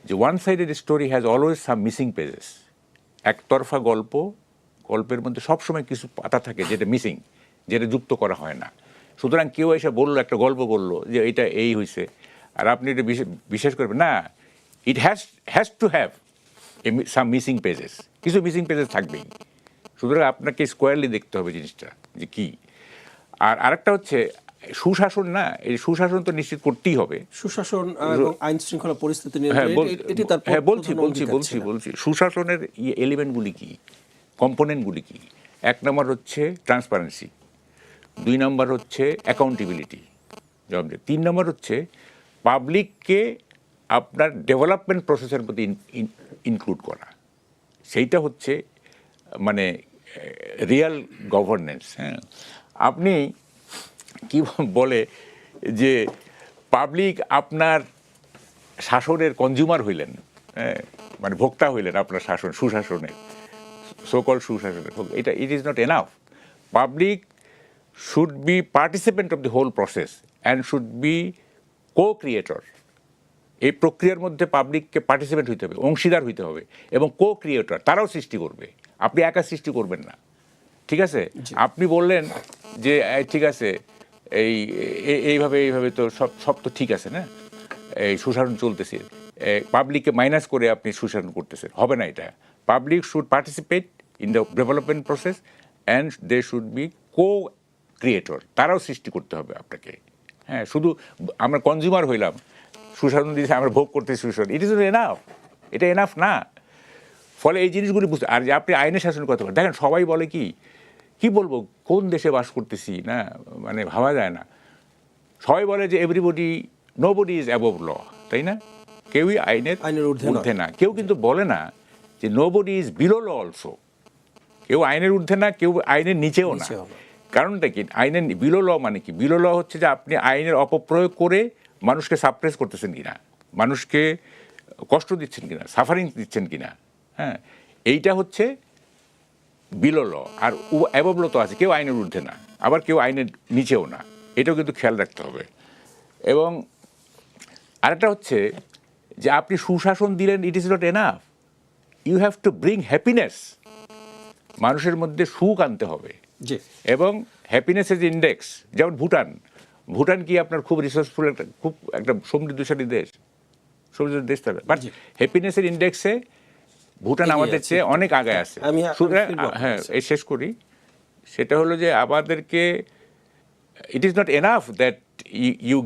যে one sided story has always some missing pages. একতরফা গল্পের মধ্যে সবসময় কিছু পাতা থাকে যেটা মিসিং, যেটা যুক্ত করা হয় না। সুতরাং কেউ এসে বললো, একটা গল্প বললো যে এটা এই হয়েছে, আর আপনি এটা বিশ্বাস করবেন না। It has to have some missing pages, কিছু মিসিং পেজেস থাকবেই। সুতরাং আপনাকে স্কোয়ারলি দেখতে হবে জিনিসটা যে কি। আর আরেকটা হচ্ছে সুশাসন, না এই সুশাসন তো নিশ্চিত করতেই হবে। সুশাসন এবং আইন শৃঙ্খলা পরিস্থিতি বলছি সুশাসনের এলিমেন্টগুলি কি, কম্পোনেন্টগুলি কি। 1 নম্বর হচ্ছে ট্রান্সপারেন্সি, 2 নম্বর হচ্ছে অ্যাকাউন্টেবিলিটি, 3 নম্বর হচ্ছে পাবলিককে আপনার ডেভেলপমেন্ট প্রসেসের প্রতি ইনক্লুড করা। সেইটা হচ্ছে মানে রিয়াল গভর্নেন্স। হ্যাঁ, আপনি কি বলে যে পাবলিক আপনার শাসনের কনজিউমার হইলেন, হ্যাঁ, মানে ভোক্তা হইলেন আপনার সুশাসনের, সোকল সুশাসনের। এটা it is not enough. Public should be participant of the whole process and should be co-creator. এই প্রক্রিয়ার মধ্যে পাবলিককে পার্টিসিপেন্ট হইতে হবে, অংশীদার হইতে হবে এবং কো-ক্রিয়েটর, তারাও সৃষ্টি করবে, আপনি একা সৃষ্টি করবেন না। ঠিক আছে, আপনি বললেন যে ঠিক আছে এইভাবে তো সব তো ঠিক আছে না, এই সুশাসন চলতেছে, পাবলিককে মাইনাস করে আপনি সুশাসন করতেছেন, হবে না এটা। Public should participate in the development process and they should be co-creator, তারাও সৃষ্টি করতে হবে আপনাকে। হ্যাঁ, শুধু আমরা কনজিউমার হইলাম, সুশাসন দিয়েছে, আমরা ভোগ করতেছি সুশাসন, ইট ইজ নট এনাফ, এটা এনাফ না। ফলে এই জিনিসগুলি বুঝতে, আর যে আপনি আইনের শাসনের কথা বলেন, দেখেন সবাই বলে কি বলবো, কোন দেশে বাস করতেছি না, মানে ভাবা যায় না। সবাই বলে যে নোবডি ইজ অ্যাবভ ল, তাই না? কেউই আইনের ঊর্ধ্বে না। কেউ কিন্তু বলে না যে nobody is below law also. কেউ আইনের ঊর্ধ্বে না, কেউ আইনের নিচেও না। কারণটা কি? আইনের বিলো ল মানে কি? বিলো ল হচ্ছে যে আপনি আইনের অপপ্রয়োগ করে মানুষকে সাপ্রেস করতেছেন কিনা, মানুষকে কষ্ট দিচ্ছেন কিনা, সাফারিং দিচ্ছেন কিনা। হ্যাঁ, এইটা হচ্ছে বিলো ল। আর অ্যাবভ ল তো আছে, কেউ আইনের ঊর্ধ্বে না, আবার কেউ আইনের নিচেও না, এটাও কিন্তু খেয়াল রাখতে হবে। এবং আরেকটা হচ্ছে যে আপনি সুশাসন দিলেন, it is not enough, you have to bring happiness, মানুষের মধ্যে সুখ আনতে হবে। এবং হ্যাপিনেসের যে ইন্ডেক্স, যেমন ভুটান কি আপনার খুব রিসোর্সফুল খুব একটা সমৃদ্ধশালী দেশ তাহলে, বাট হ্যাপিনেসের ইন্ডেক্সে ভুটান আমাদের চেয়ে অনেক আগায় আছে। হ্যাঁ, এই শেষ করি, সেটা হলো যে আমাদেরকে it is not enough that you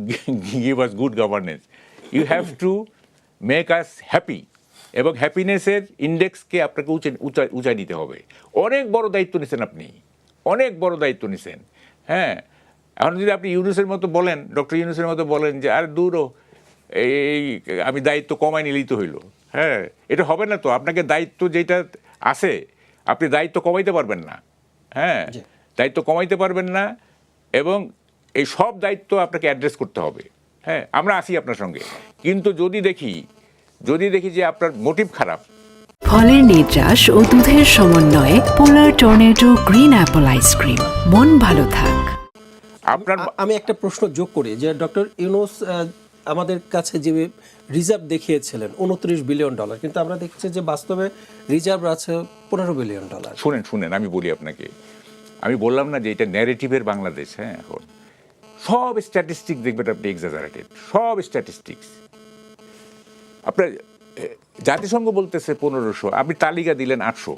give us good governance, you have to make us happy এবং হ্যাপিনেসের ইন্ডেক্সকে আপনাকে উঁচাই দিতে হবে। অনেক বড় দায়িত্ব নিছেন আপনি, অনেক বড় দায়িত্ব নিছেন। হ্যাঁ, এখন যদি আপনি ইউনূসের মতো বলেন, ডক্টর ইউনূসের মতো বলেন যে আর দূরও এই আমি দায়িত্ব কমাই নিলেই তো হইল, হ্যাঁ, এটা হবে না তো। আপনাকে দায়িত্ব যেটা আছে আপনি দায়িত্ব কমাইতে পারবেন না, হ্যাঁ, দায়িত্ব কমাইতে পারবেন না, এবং এই সব দায়িত্ব আপনাকে অ্যাড্রেস করতে হবে। হ্যাঁ, আমরা আছি আপনার সঙ্গে, কিন্তু যদি দেখি যে আপনার মোটিভ খারাপ। ফলের নির্যাস ও দুধের সমন্বয়ে পোলার টর্নেডো গ্রিন অ্যাপল আইসক্রিম, মন ভালো থাক। আপনার আমি একটা প্রশ্ন যোগ করি যে ডক্টর ইউনূস আমাদের কাছে যে রিজার্ভ দেখিয়েছিলেন $29 বিলিয়ন, কিন্তু আমরা দেখছি যে বাস্তবে রিজার্ভ আছে $15 বিলিয়ন। শুনেন আমি বলি আপনাকে, আমি বললাম না যে এটা ন্যারেটিভের বাংলাদেশ। হ্যাঁ, এখন সব স্ট্যাটিস্টিক দেখবেন আপনি এক্সাজারেটেড, সব স্ট্যাটিস্টিক্স। আপনার জাতিসংঘ বলতেছে 1500, আপনি তালিকা দিলেন 800,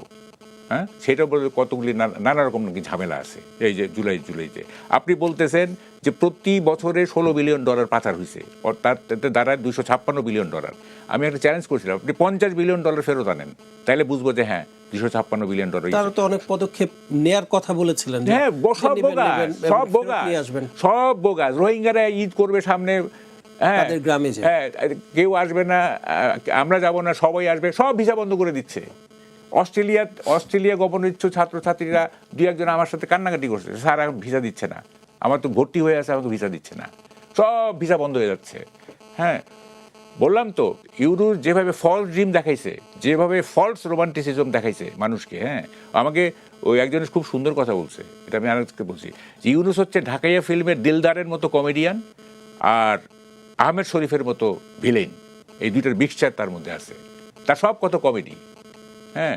হ্যাঁ, সেটা বলে কতগুলি নানা রকম নাকি ঝামেলা আছে। এই যে জুলাইতে আপনি বলতেছেন যে প্রতি বছরে $16 বিলিয়ন পাচার হয়েছে, অর্থাৎ দাঁড়ায় $256 বিলিয়ন। আমি একটা চ্যালেঞ্জ করেছিলাম, আপনি $50 বিলিয়ন ফেরত আনেন, তাহলে বুঝবো যে হ্যাঁ $256 বিলিয়ন। তারা তো অনেক পদক্ষেপ নেয়ার কথা বলেছিলেন। হ্যাঁ, সব বোগাস। রোহিঙ্গারা ঈদ করবে সামনে, হ্যাঁ, গ্রামে হ্যাঁ, কেউ আসবে না, আমরা যাব না, সবাই আসবে, সব ভিসা বন্ধ করে দিচ্ছে। অস্ট্রেলিয়া গমনের ইচ্ছুক ছাত্রছাত্রীরা 2-1 আমার সাথে কান্নাকাটি করছে, স্যার এখন ভিসা দিচ্ছে না, আমার তো ভর্তি হয়ে আছে, আমাকে ভিসা দিচ্ছে না, সব ভিসা বন্ধ হয়ে যাচ্ছে। হ্যাঁ, বললাম তো, ইউনূস যেভাবে ফলস ড্রিম দেখাইছে, যেভাবে ফলস রোমান্টিসিজম দেখাইছে মানুষকে। হ্যাঁ, আমাকে ওই একজন খুব সুন্দর কথা বলছে, এটা আমি আরেককে বলছি যে ইউনূস হচ্ছে ঢাকাইয়া ফিল্মের দিলদারের মতো কমেডিয়ান আর আহমেদ শরীফের মতো ভিলেন, এই দুইটার মিক্সচার তার মধ্যে আছে। তার সব কত কমেডি, হ্যাঁ,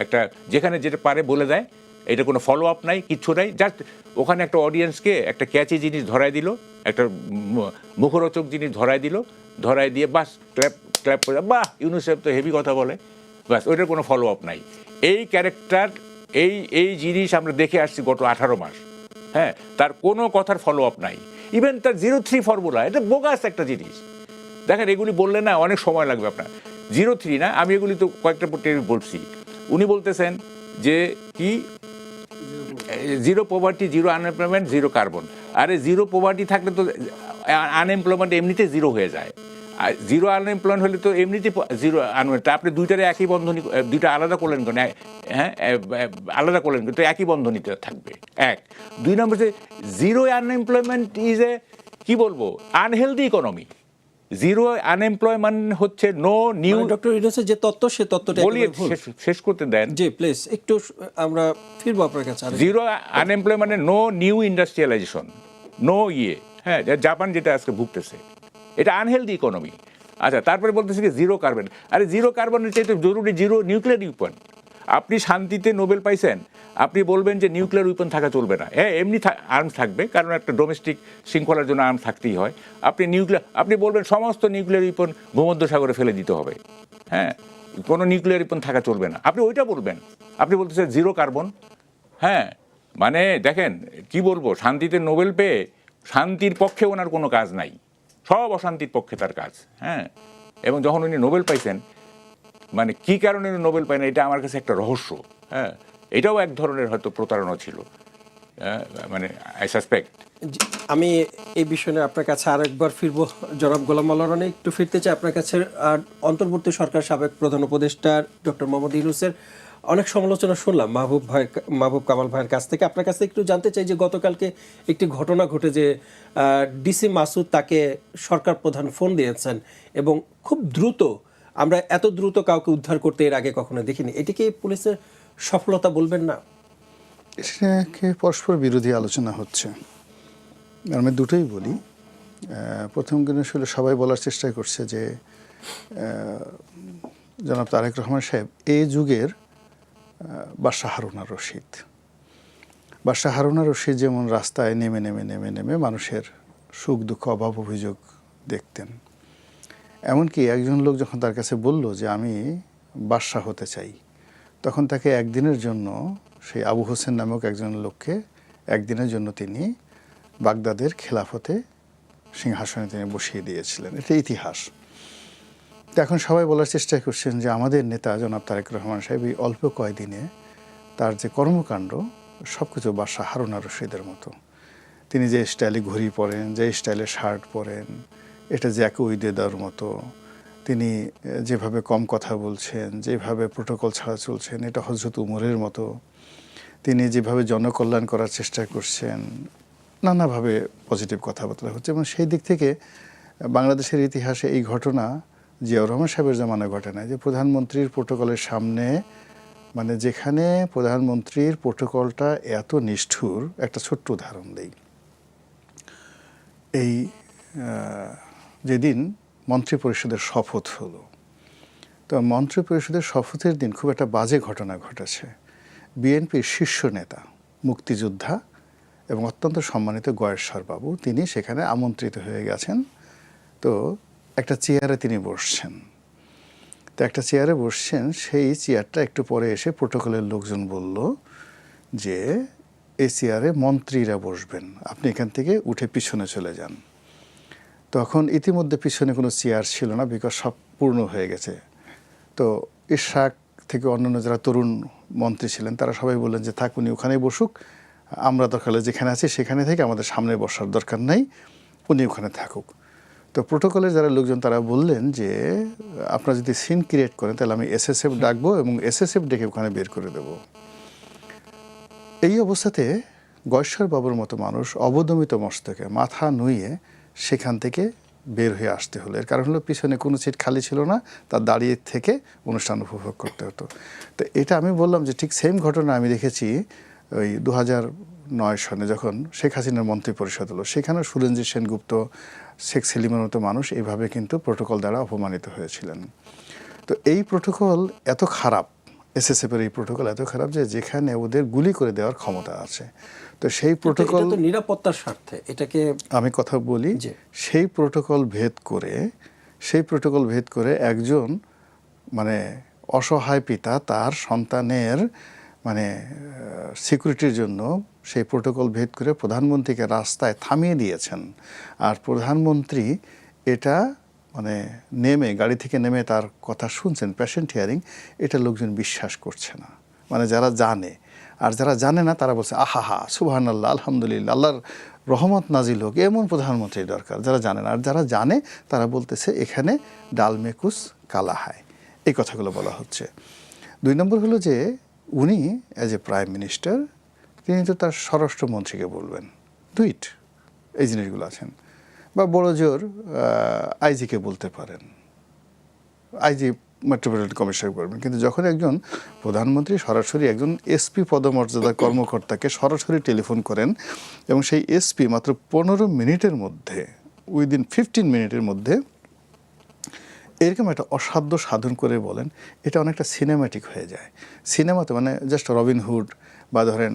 একটা যেখানে যেটা পারে বলে দেয়, এটা কোনো ফলো আপ নাই, কিচ্ছু নাই, জাস্ট ওখানে একটা অডিয়েন্সকে একটা ক্যাচি জিনিস ধরায় দিল, একটা মুখরোচক জিনিস ধরায় দিয়ে বাস ক্ল্যাপ করে, বাহ ইউনূস সাহেব তো হেভি কথা বলে, বাস, ওইটার কোনো ফলো আপ নাই। এই ক্যারেক্টার, এই জিনিস আমরা দেখে আসছি গত 18 মাস। হ্যাঁ, তার কোনো কথার ফলো আপ নাই, ইভেন তার 03 ফর্মুলা, এটা বোগাস একটা জিনিস। দেখেন, এগুলি বললে না অনেক সময় লাগবে আপনার। 03 না, আমি এগুলি তো কয়েকটা বলছি। উনি বলতেছেন যে কি, 0 পভার্টি, 0 আনএমপ্লয়মেন্ট, 0 কার্বন। আরে 0 পভার্টি থাকলে তো আনএমপ্লয়মেন্ট এমনিতে 0 হয়ে যায়, আর 0 আনএমপ্লয়মেন্ট হলে তো এমনিতে 0 আনএমপ্লয়মেন্ট। আপনি দুইটারে একই বন্ধনী, দুইটা আলাদা করলেন কেন? হ্যাঁ, আলাদা করলেন কিন্তু একই বন্ধনীতে থাকবে। 1, 2 নম্বর যে 0 আনএমপ্লয়মেন্ট ইজ এ, কি বলবো, আনহেলদি ইকোনমি। 0 আনএমপ্লয়মেন্ট হচ্ছে নো নিউ। ডক্টর ইউনূসের যে তত্ত্ব, সে তত্ত্বটা বলি, শেষ করতে দেন। জি প্লিজ, একটু আমরা ফিরবো আপনার কাছে। 0 unemployment, no new industrialisation, no হ্যাঁ, জাপান যেটা আজকে ভুগতেছে, এটা আনহেলদি ইকোনমি। আচ্ছা, তারপরে বলতেছে কি 0 কার্বন। আরে 0 কার্বনের চাইতে জরুরি 0 নিউক্লিয়ার উইপন। আপনি শান্তিতে নোবেল পাইছেন, আপনি বলবেন যে নিউক্লিয়ার উইপন থাকা চলবে না। হ্যাঁ, এমনি আর্মস থাকবে, কারণ একটা ডোমেস্টিক শৃঙ্খলার জন্য আর্মস থাকতেই হয়। আপনি বলবেন সমস্ত নিউক্লিয়ার উইপন ভূমধ্যসাগরে ফেলে দিতে হবে। হ্যাঁ, কোনো নিউক্লিয়ার উইপন থাকা চলবে না, আপনি ওইটা বলবেন। আপনি বলতেছেন 0 কার্বন। হ্যাঁ, মানে দেখেন কি বলবো, শান্তিতে নোবেল পেয়ে শান্তির পক্ষে ওনার কোনো কাজ নাই, সব অশান্তির পক্ষে তার কাজ। হ্যাঁ, এবং যখন উনি নোবেল পাইছেন, মানে কি কারণে নোবেল পায় না, এটা আমার কাছে একটা রহস্য। হ্যাঁ, এটাও এক ধরনের হয়তো প্রতারণা ছিল, মানে আই সাসপেক্ট। আমি এই বিষয়ে আপনার কাছে আরেকবার ফিরবো। জনাব গোলাম মাওলা রনি, একটু ফিরতে চাই আপনার কাছে। আর অন্তর্বর্তী সরকার সাবেক প্রধান উপদেষ্টা ডক্টর মোহাম্মদ ইউনূসের অনেক সমালোচনা শুনলাম মাহবুব কামাল ভাইয়ের কাছ থেকে। আপনার কাছে একটু জানতে চাই যে গতকালকে একটি ঘটনা ঘটে যে ডিসি মাসুদ তাকে সরকার প্রধান ফোন দিয়েছেন, এবং খুব দ্রুত, আমরা এত দ্রুত কাউকে উদ্ধার করতে এর আগে কখনো দেখিনি। এটিকে পুলিশের সফলতা বলবেন না? এটাকে পরস্পর বিরোধী আলোচনা হচ্ছে। আমি দুটোই বলি। প্রথম দিন আসলে সবাই বলার চেষ্টা করছে যে জনাব তারেক রহমান সাহেব এই যুগের বাদশাহ হারুনার রশিদ। বাদশাহ হারুনার রশিদ যেমন রাস্তায় নেমে নেমে নেমে নেমে মানুষের সুখ দুঃখ অভাব অভিযোগ দেখতেন, এমনকি একজন লোক যখন তার কাছে বলল যে আমি বাদশাহ হতে চাই, তখন তাকে একদিনের জন্য, সেই আবু হোসেন নামক একজন লোককে একদিনের জন্য তিনি বাগদাদের খেলাফতে সিংহাসনে তিনি বসিয়ে দিয়েছিলেন। এটা ইতিহাস। তো এখন সবাই বলার চেষ্টা করছেন যে আমাদের নেতা জনাব তারেক রহমান সাহেব এই অল্প কয়দিনে তার যে কর্মকাণ্ড সব কিছু বাদশাহ হারুন আর রশিদের মতো। তিনি যে স্টাইলে ঘড়ি পরেন, যে স্টাইলে শার্ট পরেন, এটা জ্যাক উইদেদার মতো। তিনি যেভাবে কম কথা বলছেন, যেভাবে প্রোটোকল ছাড়া চলছেন, এটা হযরত উমরের মতো। তিনি যেভাবে জনকল্যাণ করার চেষ্টা করছেন, নানাভাবে পজিটিভ কথাবার্তা হচ্ছে। এবং সেই দিক থেকে বাংলাদেশের ইতিহাসে এই ঘটনা জিয়াউর রহমান সাহেবের জামানায় ঘটে না, যে প্রধানমন্ত্রীর প্রোটোকলের সামনে, মানে যেখানে প্রধানমন্ত্রীর প্রোটোকলটা এত নিষ্ঠুর। একটা ছোট্ট উদাহরণ দেই। এই যেদিন মন্ত্রিপরিষদের শপথ হলো, তো মন্ত্রিপরিষদের শপথের দিন খুব একটা বাজে ঘটনা ঘটেছে। বিএনপির শীর্ষ নেতা, মুক্তিযোদ্ধা এবং অত্যন্ত সম্মানিত গয়েশ্বর বাবু, তিনি সেখানে আমন্ত্রিত হয়ে গেছেন। তো একটা চেয়ারে তিনি বসছেন। তো একটা চেয়ারে বসছেন, সেই চেয়ারটা একটু পরে এসে প্রোটোকলের লোকজন বলল যে এই চেয়ারে মন্ত্রীরা বসবেন, আপনি এখান থেকে উঠে পিছনে চলে যান। তখন ইতিমধ্যে পিছনে কোনো চেয়ার ছিল না, বিকজ সব পূর্ণ হয়ে গেছে। তো ইশরাক থেকে অন্যান্য যারা তরুণ মন্ত্রী ছিলেন তারা সবাই বললেন যে থাক, উনি ওখানেই বসুক, আমরা দরকার হলে যেখানে আছি সেখানে থেকে আমাদের সামনে বসার দরকার নাই, উনি ওখানে থাকুক। তো প্রোটোকলের যারা লোকজন তারা বললেন যে আপনারা যদি সিন ক্রিয়েট করেন তাহলে আমি এসএসএফ ডাকবো এবং এসএসএফ ডেকে ওখানে বের করে দেব। এই অবস্থাতে গয়েশ্বর বাবুর মতো মানুষ অবদমিত মস্তকে মাথা নুইয়ে সেখান থেকে বের হয়ে আসতে হলো। এর কারণ হলো পিছনে কোনো সিট খালি ছিল না, তার দাঁড়িয়ে থেকে অনুষ্ঠান উপভোগ করতে হতো। তো এটা আমি বললাম যে ঠিক সেম ঘটনা আমি দেখেছি ওই 2009 সনে যখন শেখ হাসিনার মন্ত্রী পরিষদ হলো, সেখানেও সুরেন্দ্র সেনগুপ্ত, শেখ সেলিমের মতো মানুষ এইভাবে কিন্তু প্রোটোকল দ্বারা অপমানিত হয়েছিলেন। তো এই প্রোটোকল এত খারাপ, এসএসএফের এই প্রোটোকল এত খারাপ যে যেখানে ওদের গুলি করে দেওয়ার ক্ষমতা আছে। তো সেই প্রোটোকল তো নিরাপত্তার স্বার্থে এটাকে আমি কথা বলি, সেই প্রোটোকল ভেদ করে একজন মানে অসহায় পিতা তার সন্তানের মানে সিকিউরিটির জন্য সেই প্রোটোকল ভেদ করে প্রধানমন্ত্রীকে রাস্তায় থামিয়ে দিয়েছেন। আর প্রধানমন্ত্রী এটা মানে নেমে গাড়ি থেকে নেমে তার কথা শুনছেন, পেশেন্ট হিয়ারিং, এটা লোকজন বিশ্বাস করছে না। মানে যারা জানে, আর যারা জানে না তারা বলছে আহা সুবহানাল্লাহ, আলহামদুলিল্লাহ, আল্লাহর রহমত নাজিল হোক, এমন প্রধানমন্ত্রী দরকার। যারা জানে না, আর যারা জানে তারা বলতেছে এখানে ডাল মেকুস কালা হায়, এই কথাগুলো বলা হচ্ছে। 2 নম্বর হলো যে উনি অ্যাজ এ প্রাইম মিনিস্টার তিনি তো তার স্বরাষ্ট্রমন্ত্রীকে বলবেন ডুইট, এই জিনিসগুলো আছেন, বা বড় জোর আইজিকে বলতে পারেন, আইজি মেট্রোপলিটন কমিশনার করবেন। কিন্তু যখন একজন প্রধানমন্ত্রী সরাসরি একজন এসপি পদমর্যাদার কর্মকর্তাকে সরাসরি টেলিফোন করেন এবং সেই এসপি মাত্র 15 মিনিটের মধ্যে, উইদিন 15 মিনিটের মধ্যে এরকম একটা অসাধ্য সাধন করে বলেন, এটা অনেকটা সিনেম্যাটিক হয়ে যায়। সিনেমাতে মানে জাস্ট রবিনহুড বা ধরেন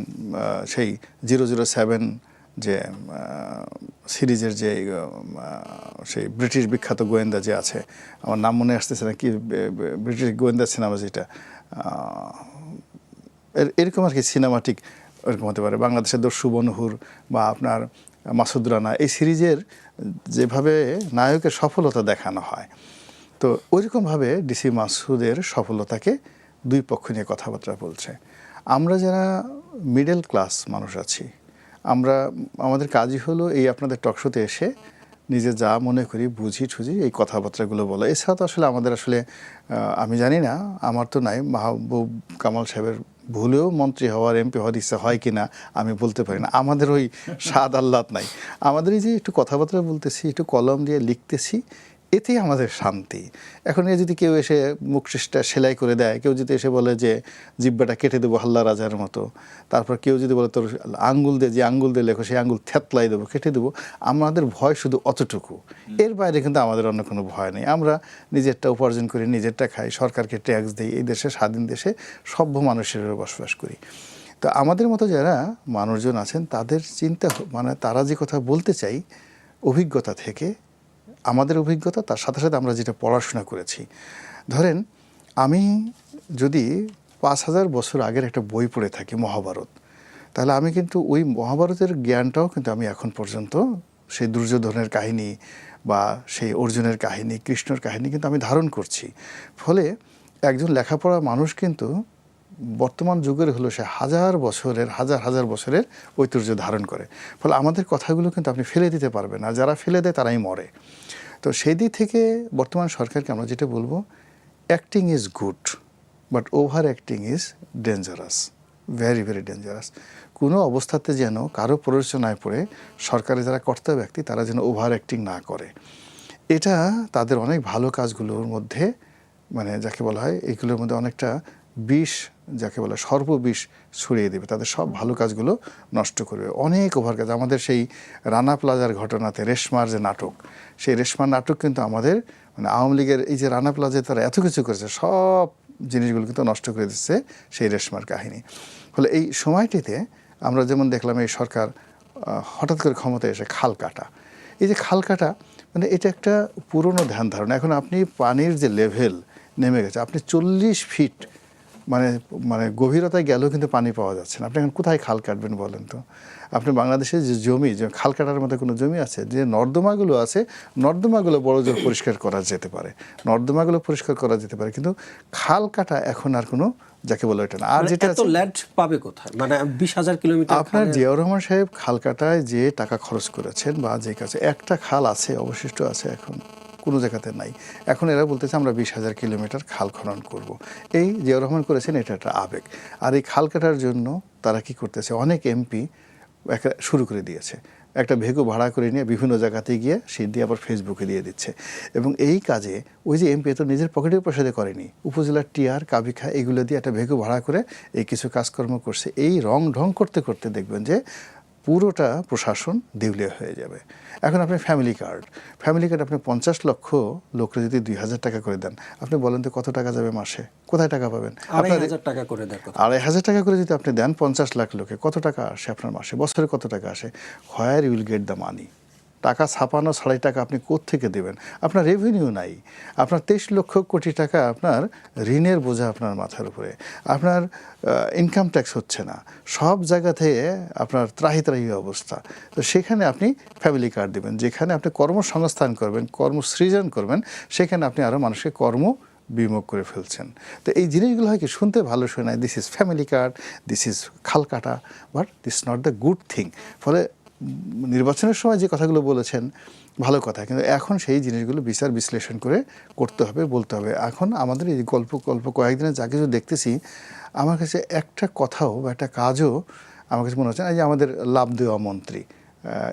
সেই 007 যে সিরিজের যে সেই ব্রিটিশ বিখ্যাত গোয়েন্দা যে আছে, আমার নাম মনে আসতেছে না, কি ব্রিটিশ গোয়েন্দা সিনেমা যেটা, এরকম আর কি সিনেমাটিক এরকম হতে পারে। বাংলাদেশের দস্যু বনহুর বা আপনার মাসুদ রানা, এই সিরিজের যেভাবে নায়কের সফলতা দেখানো হয়, তো ওইরকমভাবে ডিসি মাসুদের সফলতাকে 2 পক্ষ নিয়ে কথাবার্তা বলছে। আমরা যারা মিডল ক্লাস মানুষ আছি, আমাদের কাজই হলো এই আপনাদের টকশোতে এসে নিজে যা মনে করি বুঝি ঠুঝি এই কথাবার্তাগুলো বলা। এছাড়া তো আসলে আমাদের আসলে আমি জানি না, আমার তো নাই, মাহবুব কামাল সাহেবের ভুলেও মন্ত্রী হওয়ার এমপি হওয়ার ইচ্ছা হয় কি না আমি বলতে পারি না। আমাদের ওই স্বাদ আহ্লাদ নাই। আমাদের এই যে একটু কথাবার্তা বলতেছি, একটু কলম দিয়ে লিখতেছি, এতেই আমাদের শান্তি। এখন যদি কেউ এসে মুখটা সেলাই করে দেয়, কেউ যদি এসে বলে যে জিব্বাটা কেটে দেবো হাল্লা রাজার মতো, তারপর কেউ যদি বলে তোর আঙ্গুল দিয়ে, যে আঙ্গুল দিয়ে লেখো সেই আঙ্গুল থ্যাতলাই দেবো, কেটে দেবো, আমাদের ভয় শুধু অতটুকু। এর বাইরে কিন্তু আমাদের অন্য কোনো ভয় নেই। আমরা নিজেরটা উপার্জন করি, নিজেরটা খাই, সরকারকে ট্যাক্স দিই, এই দেশে স্বাধীন দেশে সভ্য মানুষের বসবাস করি। তো আমাদের মতো যারা মানুষজন আছেন তাদের চিন্তা মানে তারা যে কথা বলতে চাই অভিজ্ঞতা থেকে, আমাদের অভিজ্ঞতা, তার সাথে সাথে আমরা যেটা পড়াশোনা করেছি। ধরেন আমি যদি 5000 বছর আগের একটা বই পড়ে থাকি মহাভারত, তাহলে আমি কিন্তু ওই মহাভারতের জ্ঞানটাও কিন্তু আমি এখন পর্যন্ত সেই দুর্যোধনের কাহিনী বা সেই অর্জুনের কাহিনী, কৃষ্ণর কাহিনী কিন্তু আমি ধারণ করছি। ফলে একজন লেখাপড়া মানুষ কিন্তু বর্তমান যুগের হলো সে হাজার হাজার বছরের ঐতিহ্য ধারণ করে। ফলে আমাদের কথাগুলো কিন্তু আপনি ফেলে দিতে পারবেন না, যারা ফেলে দেয় তারাই মরে। তো সেই দিক থেকে বর্তমান সরকারকে আমরা যেটা বলবো, acting is good but over acting is dangerous, very very dangerous. কোনো অবস্থাতে যেন কারো প্ররোচনায় পড়ে সরকারের যারা কর্তা ব্যক্তি তারা যেন ওভার অ্যাক্টিং না করে। এটা তাদের অনেক ভালো কাজগুলোর মধ্যে মানে যাকে বলা হয় এইগুলোর মধ্যে অনেকটা বিষ, যাকে বলা হয় সর্ববিষ ছড়িয়ে দেবে, তাদের সব ভালো কাজগুলো নষ্ট করবে। অনেক ওভার কাজ। আমাদের সেই রানা প্লাজার ঘটনাতে রেশমার যে নাটক, সেই রেশমার নাটক কিন্তু আমাদের মানে আওয়ামী লীগের এই যে রানা প্লাজায় তারা এত কিছু করেছে সব জিনিসগুলো কিন্তু নষ্ট করে দিচ্ছে সেই রেশমার কাহিনী। ফলে এই সময়টিতে আমরা যেমন দেখলাম এই সরকার হঠাৎ করে ক্ষমতায় এসে খাল কাটা, এই যে খাল কাটা মানে এটা একটা পুরনো ধ্যান ধারণা। এখন আপনি পানির যে লেভেল নেমে গেছে, আপনি 40 ফিট মানে মানে গভীরতায় গেলেও কিন্তু পানি পাওয়া যাচ্ছে না। আপনি এখন কোথায় খাল কাটবেন বলেন তো? আপনি বাংলাদেশের যে জমি, যে খাল কাটার মধ্যে কোনো জমি আছে? যে নর্দমাগুলো আছে, নর্দমাগুলো বড় জোর পরিষ্কার করা যেতে পারে, নর্দমাগুলো পরিষ্কার করা যেতে পারে, কিন্তু খাল কাটা এখন আর কোনো যাকে বলে এটা না। আর যেটা এত ল্যান্ড পাবে কোথায়? মানে 20,000 কিলোমিটার। আপনার জিয়াউর রহমান সাহেব খাল কাটায় যে টাকা খরচ করেছেন বা যে কাছে একটা খাল আছে অবশিষ্ট আছে, এখন কোনো জায়গাতে নাই। এখন এরা বলতেছে আমরা 20,000 কিলোমিটার খাল খনন করব। এই জিয়াউর রহমান করেছেন, এটা একটা আবেগ। আর এই খাল কাটার জন্য তারা কি করতেছে, অনেক এমপি শুরু করে দিয়েছে, একটা ভেগু ভাড়া করে নিয়ে বিভিন্ন জায়গাতে গিয়ে সে দিয়ে আবার ফেসবুকে দিয়ে দিচ্ছে। এবং এই কাজে ওই যে এমপি তো নিজের পকেটের পয়সাতে করেনি, উপজেলার টিআর কাবিখা এগুলো দিয়ে একটা ভেগু ভাড়া করে এই কিছু কাজকর্ম করছে। এই রং ঢং করতে করতে দেখবেন যে পুরোটা প্রশাসন দেউলিয়া হয়ে যাবে। এখন আপনি ফ্যামিলি কার্ড আপনি 50 লক্ষ লোকরে যদি 2,000 টাকা করে দেন, আপনি বলেন তো কত টাকা যাবে মাসে? কোথায় টাকা পাবেন? 2,500 টাকা করে দেন। 2,500 টাকা করে যদি আপনি দেন 50 লাখ লোকে, কত টাকা আসে আপনার মাসে? বছরে কত টাকা আসে? Where you will get the money? টাকা ছাপানো ছাড়াই টাকা আপনি কোত্থেকে দেবেন? আপনার রেভিনিউ নাই, আপনার 23 লক্ষ কোটি টাকা আপনার ঋণের বোঝা আপনার মাথার উপরে, আপনার ইনকাম ট্যাক্স হচ্ছে না, সব জায়গা থেকে আপনার ত্রাহি অবস্থা। তো সেখানে আপনি ফ্যামিলি কার্ড দেবেন, যেখানে আপনি কর্মসংস্থান করবেন, কর্মসৃজন করবেন, সেখানে আপনি আরও মানুষকে বিমুখ করে ফেলছেন। তো এই জিনিসগুলো হয় কি শুনতে ভালো শোনায়, this is family card, this is খাল কাটা, but this not the good thing. ফলে নির্বাচনের সময় যে কথাগুলো বলেছেন ভালো কথা, কিন্তু এখন সেই জিনিসগুলো বিচার বিশ্লেষণ করে করতে হবে, বলতে হবে। এখন আমাদের এই গল্প কয়েকদিনে যা কিছু দেখতেছি, আমার কাছে একটা কথাও বা একটা কাজও আমার কাছে মনে হচ্ছে না। যে আমাদের লাভ দেওয়া মন্ত্রী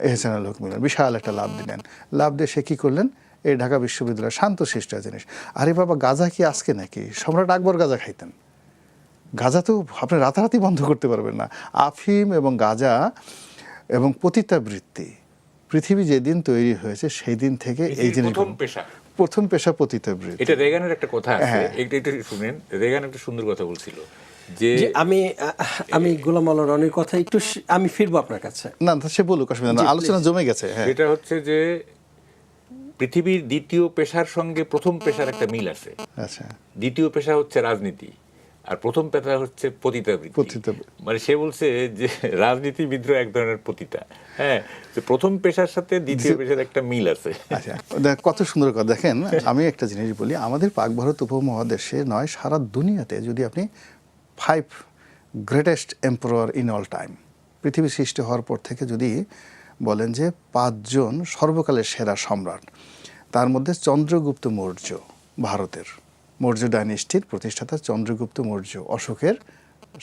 এহসানুল হক মিলন বিশাল একটা লাভ দিলেন, লাভ দিয়ে সে কী করলেন, এই ঢাকা বিশ্ববিদ্যালয় শান্তশিষ্ট জিনিস। আরে বাবা, গাঁজা কি আজকে নাকি? সম্রাট আকবর গাঁজা খাইতেন। গাঁজা তো আপনি রাতারাতি বন্ধ করতে পারবেন না। আফিম এবং গাঁজা এবং পতিতাবৃত্তি, পৃথিবী যেদিন তৈরি হয়েছে সেই দিন থেকে এই জিনিস প্রথম পেশা পতিতাবৃত্তি। এটা রেগানের একটা কথা আছে, এটা শুনেন। রেগান একটা সুন্দর কথা বলছিল যে আমি গোলাম আল্লাহ রনির কথা একটু আমি ফিরবো আপনার কাছে। না সে বলুক, অসুবিধা না, আলোচনা জমে গেছে। এটা হচ্ছে যে পৃথিবীর দ্বিতীয় পেশার সঙ্গে প্রথম পেশার একটা মিল আছে। আচ্ছা, দ্বিতীয় পেশা হচ্ছে রাজনীতি, আর প্রথম পেশা হচ্ছে পতিতাবৃত্তি। মানে সে বলছে যে রাজনীতিবিদরা এক ধরনের পতিতা। হ্যাঁ, প্রথম পেশার সাথে দ্বিতীয় পেশার একটা মিল আছে। আচ্ছা, কত সুন্দর কথা। দেখেন, আমি একটা জিনিস বলি, আমাদের পাক ভারত উপমহাদেশে নয়, সারা দুনিয়াতে যদি আপনি 5 greatest emperor in all time, পৃথিবী সৃষ্টি হওয়ার পর থেকে যদি বলেন যে 5 জন সর্বকালের সেরা সম্রাট, তার মধ্যে চন্দ্রগুপ্ত মৌর্য, ভারতের মৌর্য ডাইনেস্টির প্রতিষ্ঠাতা চন্দ্রগুপ্ত মৌর্য, অশোকের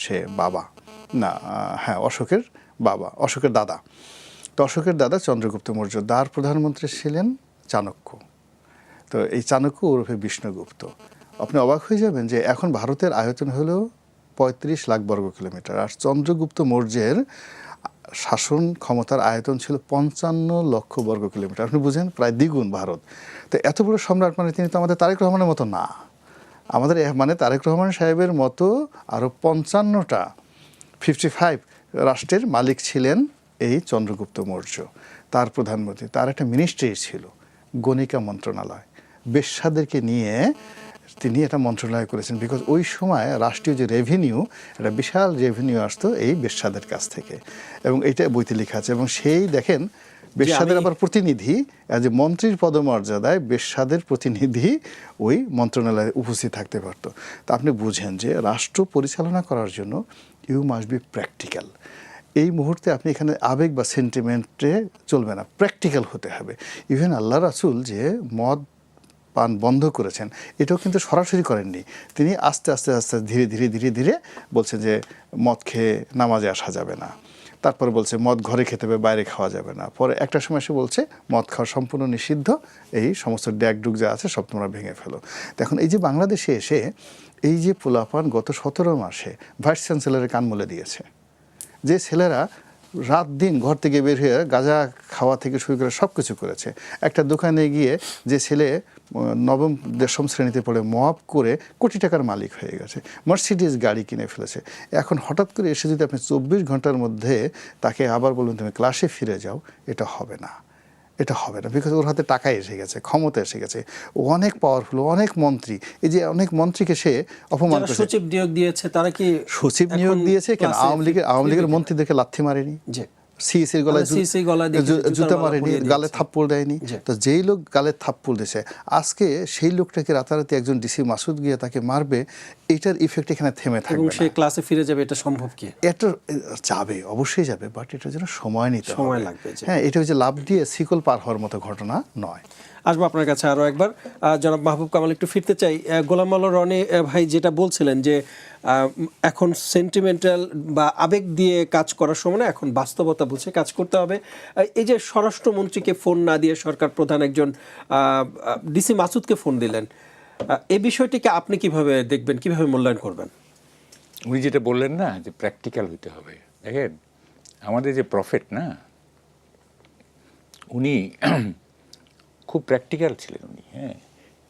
সে বাবা, না হ্যাঁ অশোকের বাবা, অশোকের দাদা। তো অশোকের দাদা চন্দ্রগুপ্ত মৌর্য, তার প্রধানমন্ত্রী ছিলেন চাণক্য। তো এই চাণক্য ওরফে বিষ্ণুগুপ্ত। আপনি অবাক হয়ে যাবেন যে এখন ভারতের আয়তন হলো 35 লাখ বর্গ কিলোমিটার, আর চন্দ্রগুপ্ত মৌর্যের শাসন ক্ষমতার আয়তন ছিল 55 লক্ষ বর্গ কিলোমিটার। আপনি বুঝেন, প্রায় দ্বিগুণ ভারত। তো এত বড় সম্রাট, মানে তিনি তো আমাদের তারেক রহমানের মতো না। আমাদের মানে তারেক রহমান সাহেবের মতো আরও 55টা 55 রাষ্ট্রের মালিক ছিলেন এই চন্দ্রগুপ্ত মৌর্য। তার প্রধানমন্ত্রী, তার একটা মিনিস্ট্রি ছিল গণিকা মন্ত্রণালয়, বেশ্যাদেরকে নিয়ে তিনি এটা মন্ত্রণালয় করেছেন। বিকজ ওই সময় রাষ্ট্রীয় যে রেভিনিউ, একটা বিশাল রেভিনিউ আসতো এই বেশ্যাদের কাছ থেকে, এবং এইটা বইতে লেখা আছে। এবং সেই দেখেন বেশ্যাদের আবার প্রতিনিধি যে মন্ত্রীর পদমর্যাদায় বেশ্যাদের প্রতিনিধি ওই মন্ত্রণালয়ে উপস্থিত থাকতে পারতো। তা আপনি বুঝেন যে রাষ্ট্র পরিচালনা করার জন্য ইউ মাস্ট বি প্র্যাকটিক্যাল। এই মুহূর্তে আপনি এখানে আবেগ বা সেন্টিমেন্টে চলবে না, প্র্যাকটিক্যাল হতে হবে। ইভেন আল্লাহ রাসূল যে মদ পান বন্ধ করেছেন এটাও কিন্তু সরাসরি করেননি, তিনি আস্তে আস্তে আস্তে ধীরে ধীরে ধীরে ধীরে বলছে যে মদ খেয়ে নামাজে আসা যাবে না, তারপরে বলছে মদ ঘরে খেতে হবে, বাইরে খাওয়া যাবে না, পরে একটা সময় এসে বলছে মদ খাওয়া সম্পূর্ণ নিষিদ্ধ, এই সমস্ত ড্যাগডুগ যা আছে সব তোমরা ভেঙে ফেলো। এখন এই যে বাংলাদেশে এসে এই যে পোলাপান গত 17 মাসে ভাইস চ্যান্সেলরের কান মলে দিয়েছে, যে ছেলেরা রাত দিন ঘর থেকে বের হয়ে গাঁজা খাওয়া থেকে শুরু করে সব কিছু করেছে, একটা দোকানে গিয়ে যে ছেলে নবম দশম শ্রেণীতে পড়ে মপ করে কোটি টাকার মালিক হয়ে গেছে, মার্সিডিজ গাড়ি কিনে ফেলেছে, এখন হঠাৎ করে এসে যদি আপনি 24 ঘন্টার মধ্যে তাকে আবার বলুন তুমি ক্লাসে ফিরে যাও, এটা হবে না, এটা হবে না। বিকজ ওর হাতে টাকা এসে গেছে, ক্ষমতা এসে গেছে, ও অনেক পাওয়ারফুল, অনেক মন্ত্রী, এই যে অনেক মন্ত্রীকে সে অপমান যারা করেছে। সচিব নিয়োগ দিয়েছে তারা কি সচিব নিয়োগ এখন দিয়েছে কেন? ক্লাসে আওয়ামী লীগের মন্ত্রীদেরকে লাথি মারেনি, জি সিএসির গলায় CSE গলায় দেখি জুতার জুতা মালা মারেনি, পরিয়ে গালে দিয়েছে। থাপ্পড় দেয়নি। জি। তো যেই লোক গালে থাপ্পড় দিয়েছে আজকে সেই লোকটাকে রাতারাতি একজন ডিসি মাসুদ গিয়ে তাকে মারবে, এটার ইফেক্ট এখানে থেমে এবং থাকবে সে না। ক্লাসে ফিরে যাবে, এটা সম্ভব কি? এটা যাবে, অবশ্যই যাবে, বাট এটার জন্য সময় নিতে হবে। সময় লাগবে, জি। হ্যাঁ, এটা হচ্ছে লাভ দিয়ে শিকল পার হওয়ার মতো ঘটনা নয়। আসবো আপনার কাছে আরও একবার। জনাব মাহবুব কামাল, একটু ফিরতে চাই গোলাম মাওলা রনি ভাই যেটা বলছিলেন যে এখন সেন্টিমেন্টাল বা আবেগ দিয়ে কাজ করার সময় না, এখন বাস্তবতা বুঝে কাজ করতে হবে। এই যে স্বরাষ্ট্রমন্ত্রীকে ফোন না দিয়ে সরকার প্রধান একজন ডিসি মাসুদকে ফোন দিলেন, এই বিষয়টিকে আপনি কিভাবে দেখবেন, কিভাবে মূল্যায়ন করবেন? উনি যেটা বললেন না যে প্র্যাকটিক্যাল হইতে হবে, দেখেন আমাদের যে প্রফেট না, উনি খুব প্র্যাকটিক্যাল ছিলেন উনি। হ্যাঁ,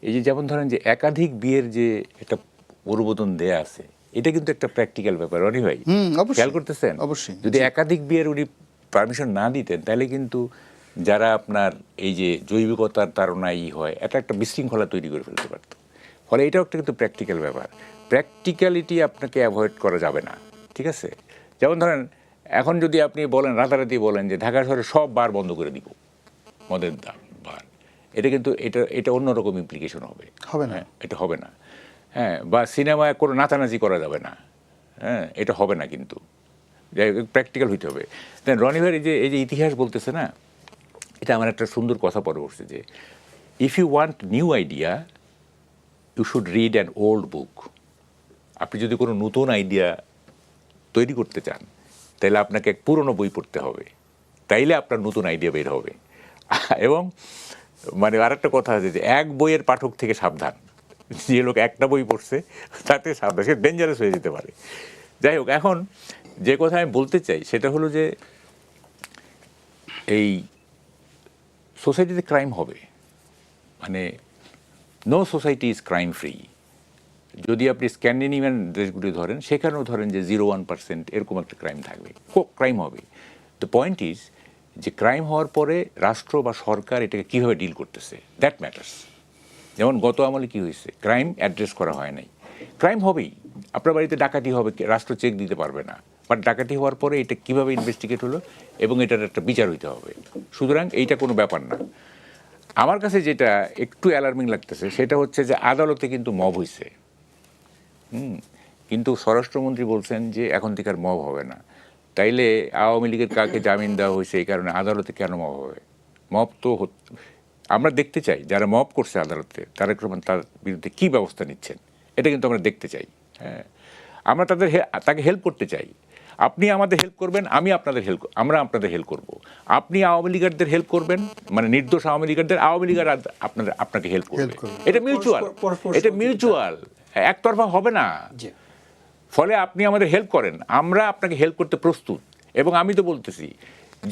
এই যে যেমন ধরেন যে একাধিক বিয়ের যে একটা অনুমোদন দেয়া আছে, এটা কিন্তু একটা প্র্যাকটিক্যাল ব্যাপার রনি ভাই, অবশ্যই। খেয়াল করতেছেন? অবশ্যই। যদি একাধিক বিয়ের উনি পারমিশন না দিতেন তাহলে কিন্তু যারা আপনার এই যে জৈবিকতার তাড়নায় হয়, এটা একটা বিশৃঙ্খলা তৈরি করে ফেলতে পারত। ফলে এটাও একটা কিন্তু প্র্যাকটিক্যাল ব্যাপার, প্র্যাকটিক্যালিটি আপনাকে অ্যাভয়েড করা যাবে না, ঠিক আছে? যেমন ধরেন এখন যদি আপনি বলেন রাতারাতি বলেন যে ঢাকা শহরে সব বার বন্ধ করে দিব, মদের বার, এটা কিন্তু এটা অন্যরকম ইমপ্লিকেশন হবে, হবে না। হ্যাঁ, এটা হবে না। হ্যাঁ, বা সিনেমায় কোনো নাচানাচি করা যাবে না, হ্যাঁ, এটা হবে না, কিন্তু প্র্যাকটিক্যাল হইতে হবে। দেন রনি ভাই এই যে ইতিহাস বলতেছে না, এটা আমার একটা সুন্দর কথা পরে বসছে যে if you want new idea you should read an old book. আপনি যদি কোনো নতুন আইডিয়া তৈরি করতে চান তাহলে আপনাকে এক পুরনো বই পড়তে হবে, তাইলে আপনার নতুন আইডিয়া বের হবে। এবং মানে আরেকটা কথা আছে যে এক বইয়ের পাঠক থেকে সাবধান, যে লোক একটা বই পড়ছে তাতে সাবধান, সে ডেঞ্জারাস হয়ে যেতে পারে। যাই হোক, এখন যে কথা আমি বলতে চাই সেটা হলো যে এই সোসাইটিতে ক্রাইম হবে, মানে no society is crime free. যদি আপনি স্ক্যান্ডিনেভিয়ান দেশগুলি ধরেন, সেখানেও ধরেন যে 0.1% এরকম একটা ক্রাইম থাকবে, ক্রাইম হবে। দ্য পয়েন্ট ইজ যে ক্রাইম হওয়ার পরে রাষ্ট্র বা সরকার এটাকে কীভাবে ডিল করতেছে, দ্যাট ম্যাটার্স। যেমন গত আমলে কী হয়েছে, ক্রাইম অ্যাড্রেস করা হয় নাই, ক্রাইম হবেই, আপনার বাড়িতে ডাকাতি হবে, রাষ্ট্র চেক দিতে পারবে না, বাট ডাকাতি হওয়ার পরে এটা কীভাবে ইনভেস্টিগেট হলো এবং এটার একটা বিচার হইতে হবে। সুতরাং এইটা কোনো ব্যাপার না। আমার কাছে যেটা একটু অ্যালার্মিং লাগতেছে সেটা হচ্ছে যে আদালতে কিন্তু মব হয়েছে, কিন্তু স্বরাষ্ট্রমন্ত্রী বলছেন যে এখন থেকে আর মব হবে না। তাইলে আওয়ামী লীগের কাকে জামিন দেওয়া হয়েছে, এই কারণে আদালতে কেন মব হবে? মব তো আমরা দেখতে চাই যারা মব করছে আদালতে তারেক রহমান তার বিরুদ্ধে কী ব্যবস্থা নিচ্ছেন, এটা কিন্তু আমরা দেখতে চাই। হ্যাঁ, আমরা তাকে হেল্প করতে চাই। আপনি আমাদের হেল্প করবেন, আমরা আপনাদের হেল্প করব। আপনি আওয়ামী লীগারদের হেল্প করবেন, মানে নির্দোষ আওয়ামী লীগারদের, আওয়ামী লীগার আপনাকে হেল্প করবে। এটা মিউচুয়াল, একতরফা হবে না। ফলে আপনি আমাদের হেল্প করেন, আমরা আপনাকে হেল্প করতে প্রস্তুত। এবং আমি তো বলতেছি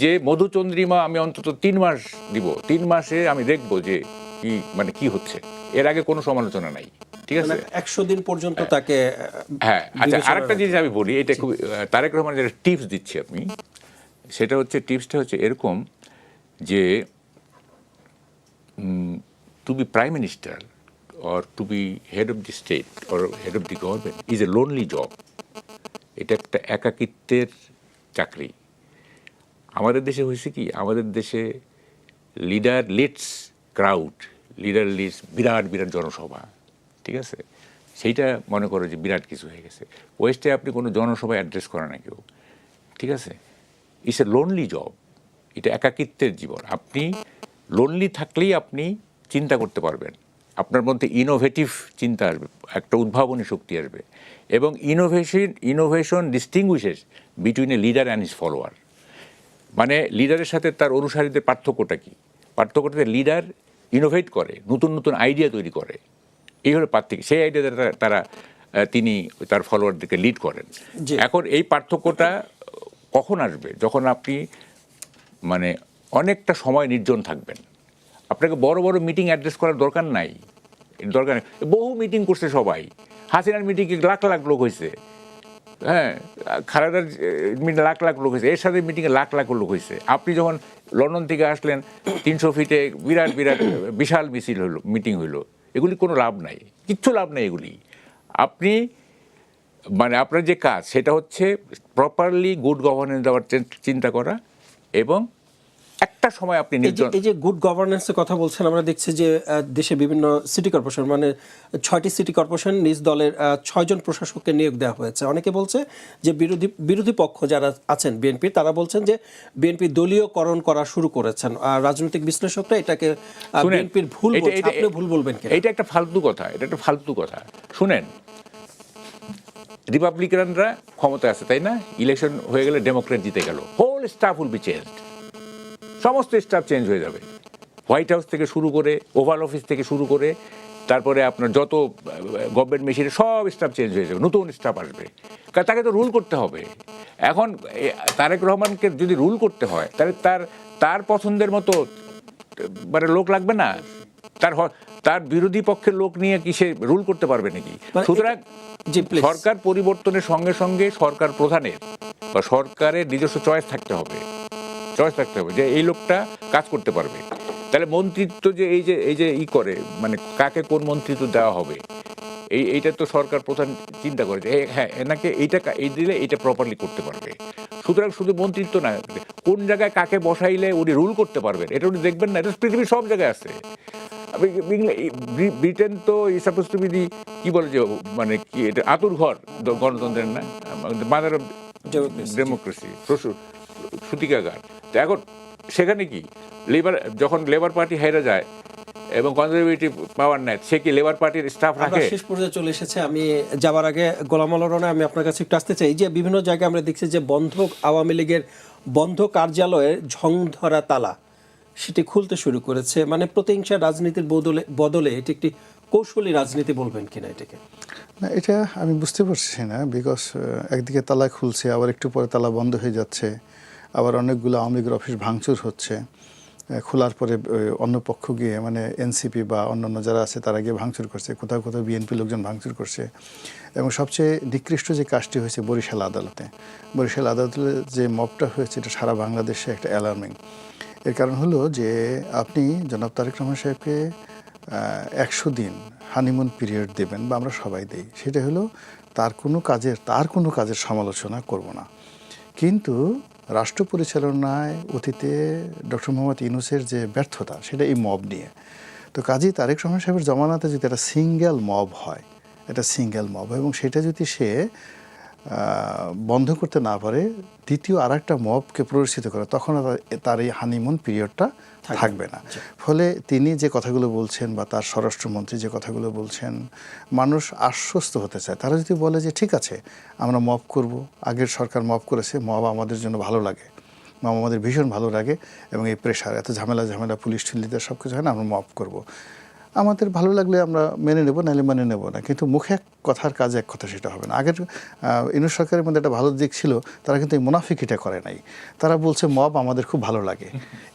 যে মধুচন্দ্রিমা আমি অন্তত 3 মাস দিব, 3 মাসে আমি দেখবো যে কি হচ্ছে। এর আগে কোনো সমালোচনা নাই, ঠিক আছে? 100 দিন পর্যন্ত তাকে। হ্যাঁ, আচ্ছা, আরেকটা জিনিস আমি বলি, এটা খুব তারেক রহমান যেটা টিপস দিচ্ছি আপনি, সেটা হচ্ছে টিপসটা হচ্ছে এরকম যে to be prime minister or to be head of the state or head of the government is a lonely job. এটা একটা একাকিত্বের চাকরি। আমাদের দেশে হয়েছে কি, আমাদের দেশে leader leads crowd, leader leads বিরাট বিরাট জনসভা, ঠিক আছে, সেইটা মনে করো যে বিরাট কিছু হয়ে গেছে। ওয়েস্টে আপনি কোনো জনসভায় অ্যাড্রেস করে না কেউ, ঠিক আছে, ইটস এ লোনলি জব, এটা একাকিত্বের জীবন। আপনি লোনলি থাকলেই আপনি চিন্তা করতে পারবেন, আপনার মধ্যে ইনোভেটিভ চিন্তা আসবে, একটা উদ্ভাবনী শক্তি আসবে, এবং innovation ডিস্টিংগুইশেস between a leader and his follower. মানে লিডারের সাথে তার অনুসারীদের পার্থক্যটা কি? পার্থক্যটা লিডার ইনোভেট করে, নতুন নতুন আইডিয়া তৈরি করে, এই হলো পার্থক্য। সেই আইডিয়া তিনি তার ফলোয়ারদেরকে লিড করেন। এখন এই পার্থক্যটা কখন আসবে? যখন আপনি মানে অনেকটা সময় নির্জন থাকবেন। আপনাকে বড় বড় মিটিং অ্যাড্রেস করার দরকার নাই, দরকার নেই। বহু মিটিং করছে সবাই, হাসিনার মিটিংয়ে লাখ লাখ লোক হয়েছে, হ্যাঁ, খালেদার লাখ লাখ লোক হয়েছে, এর সাথে মিটিংয়ে লাখ লাখ লোক হয়েছে। আপনি যখন লন্ডন থেকে আসলেন 300 ফিটে বিরাট বিরাট বিশাল মিছিল হলো, মিটিং হইলো, এগুলি কোনো লাভ নাই, কিচ্ছু লাভ নাই এগুলি। আপনি মানে আপনার যে কাজ সেটা হচ্ছে প্রপারলি গুড গভর্নেন্স দেওয়ার চিন্তা করা, এবং একটা সময় আপনি এই যে গুড গভর্নেন্সের কথা বলছেন, আমরা দেখছি যে দেশে বিভিন্ন সিটি কর্পোরেশন, মানে 6টি সিটি কর্পোরেশন নিজ দলের 6 জন প্রশাসককে নিয়োগ দেওয়া হয়েছে। অনেকে বলছে যে বিরোধী পক্ষ যারা আছেন বিএনপি, তারা বলছেন যে বিএনপি দলীয়করণ করা শুরু করেছেন, আর রাজনৈতিক বিশ্লেষকরা এটাকে বিএনপির ভুল বলছে। আপনি ভুল বলবেন কেন? এটা একটা ফালতু কথা, এটা একটা ফালতু কথা। শুনেন, রিপাবলিকানরা ক্ষমতায় আছে, তাই না? ইলেকশন হয়ে গেলে ডেমোক্রেট জিতে গেল, whole stuff will be changed, সমস্ত স্টাফ চেঞ্জ হয়ে যাবে, হোয়াইট হাউস থেকে শুরু করে, ওভাল অফিস থেকে শুরু করে, তারপরে আপনার যত গভর্নমেন্ট মেশিনে সব স্টাফ চেঞ্জ হয়ে যাবে, নতুন স্টাফ আসবে, কারণ তাকে তো রুল করতে হবে। এখন তারেক রহমানকে যদি রুল করতে হয়, তাহলে তার পছন্দের মতো মানে লোক লাগবে না, তার বিরোধী পক্ষের লোক নিয়ে কি সে রুল করতে পারবে নাকি? সুতরাং সরকার পরিবর্তনের সঙ্গে সঙ্গে সরকার প্রধানের বা সরকারের নিজস্ব চয়েস থাকতে হবে যে এই লোকটা কাজ করতে পারবে। তাহলে মন্ত্রিত্ব যে এই যে করে, মানে কাকে কোন মন্ত্রিত্ব দেওয়া হবে, এইটা তো সরকার প্রধান চিন্তা করে যে হ্যাঁ এনাকে এই দিলে এইটা প্রপারলি করতে পারবে। সুতরাং শুধু মন্ত্রিত্ব না, কোন জায়গায় কাকে বসাইলে উনি রুল করতে পারবেন এটা উনি দেখবেন না। এটা পৃথিবীর সব জায়গায় আছে। ব্রিটেন তো এই সাপোজ টু বি দি কি বলে যে মানে কি এটা আতুর ঘর গণতন্ত্রের, না মাদার অফ ডেমোক্রেসি, সূতিকাগার। তো এখন সেখানে কি যখন লেবার পার্টি হেরে যায় এবং কনজারভেটিভ পাওয়ার নেয়, সে কি লেবার পার্টির স্টাফ রাখে? শেষ পর্যায়ে চলে এসেছে। আমি যাবার আগে গোলাম আল রনা, আমি আপনার কাছে একটু আসতে চাই যে বিভিন্ন জায়গায় আমরা দেখছি যে বন্ধ আওয়ামী লীগের বন্ধ কার্যালয়ের ঝং ধরা তালা সেটি খুলতে শুরু করেছে। মানে প্রতিহিংসা রাজনীতির বদলে এটি একটি কৌশলী রাজনীতি বলবেন কিনা এটাকে? না, এটা আমি বুঝতে পারছি না, বিকজ একদিকে তালা খুলছে, আবার একটু পরে তালা বন্ধ হয়ে যাচ্ছে, আবার অনেকগুলো আওয়ামী লীগের অফিস ভাঙচুর হচ্ছে, খোলার পরে অন্য পক্ষ গিয়ে মানে এনসিপি বা অন্যান্য যারা আছে তারা গিয়ে ভাঙচুর করছে, কোথাও কোথাও বিএনপি লোকজন ভাঙচুর করছে। এবং সবচেয়ে নিকৃষ্ট যে কাজটি হয়েছে বরিশাল আদালতে যে মবটা হয়েছে, এটা সারা বাংলাদেশে একটা অ্যালার্মিং। এর কারণ হলো যে আপনি জনাব তারেক রহমান সাহেবকে 100 দিন হানিমুন পিরিয়ড দেবেন, বা আমরা সবাই দেই, সেটা হলো তার কোনো কাজের সমালোচনা করব না। কিন্তু রাষ্ট্র পরিচালনায় অতীতে ডক্টর মোহাম্মদ ইউনূসের যে ব্যর্থতা, সেটা এই মব নিয়ে। তো কাজী তারেক রহমান সাহেবের জমানাতে যদি একটা সিঙ্গেল মব হয়, এবং সেটা যদি সে বন্ধ করতে না পারে, দ্বিতীয় আর একটা মবকে প্ররোচিত করে, তখন তার এই হানিমুন পিরিয়ডটা থাকবে না। ফলে তিনি যে কথাগুলো বলছেন বা তার স্বরাষ্ট্রমন্ত্রী যে কথাগুলো বলছেন, মানুষ আশ্বস্ত হতে চায়। তারা যদি বলে যে ঠিক আছে আমরা মব করব, আগের সরকার মব করেছে, মব আমাদের জন্য ভালো লাগে, মব আমাদের ভীষণ ভালো লাগে, এবং এই প্রেশার এত ঝামেলা পুলিশ ঠুলিতে সব কিছু হয় না, আমরা মব করব, আমাদের ভালো লাগলে আমরা মেনে নেব, নাহলে মেনে নেব না। কিন্তু মুখে এক কথার কাজে এক কথা সেটা হবে না। আগের ইউনূস সরকারের মধ্যে একটা ভালো দিক ছিল, তারা কিন্তু এই মুনাফিকিটা করে নাই। তারা বলছে মব আমাদের খুব ভালো লাগে,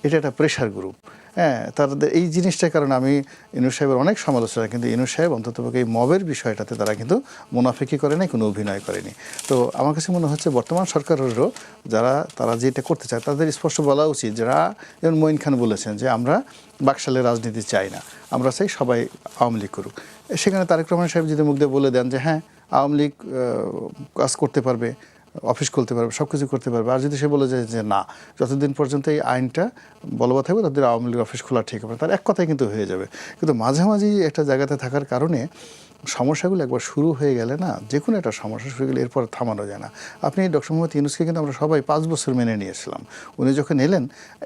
এটা একটা প্রেশার গ্রুপ। হ্যাঁ, তাদের এই জিনিসটার কারণে আমি ইউনূস সাহেবের অনেক সমালোচনা, কিন্তু ইউনূস সাহেব অন্ততপক্ষে এই মবের বিষয়টাতে তারা কিন্তু মুনাফিকি করে নাই, কোনো অভিনয় করেনি। তো আমার কাছে মনে হচ্ছে বর্তমান সরকারেরও তারা যেটা করতে চায়, তাদের স্পষ্ট বলা উচিত, যারা যেমন মঈন খান বলেছেন যে আমরা বাকশালের রাজনীতি চাই না, আমরা চাই সবাই আওয়ামী লীগ করুক। সেখানে তারেক রহমান সাহেব যদি মুখ দিয়ে বলে দেন যে হ্যাঁ আওয়ামী লীগ কাজ করতে পারবে, অফিস খুলতে পারবে, সব কিছু করতে পারবে। আর যদি সে বলে যায় যে না, যতদিন পর্যন্ত এই আইনটা বলবৎ থাকবে ততদিন আওয়ামী লীগের অফিস খোলা ঠিক হবে, তার এক কথাই কিন্তু হয়ে যাবে। কিন্তু মাঝামাঝি একটা জায়গাতে থাকার কারণে সমস্যাগুলো একবার শুরু হয়ে গেলে না, যে কোনো একটা সমস্যা শুরু গেলে এরপর থামানো যায় না। আপনি ডক্টর মোহাম্মদ ইউনূসকে কিন্তু আমরা সবাই 5 বছর মেনে নিয়েছিলাম। উনি যখন এলেন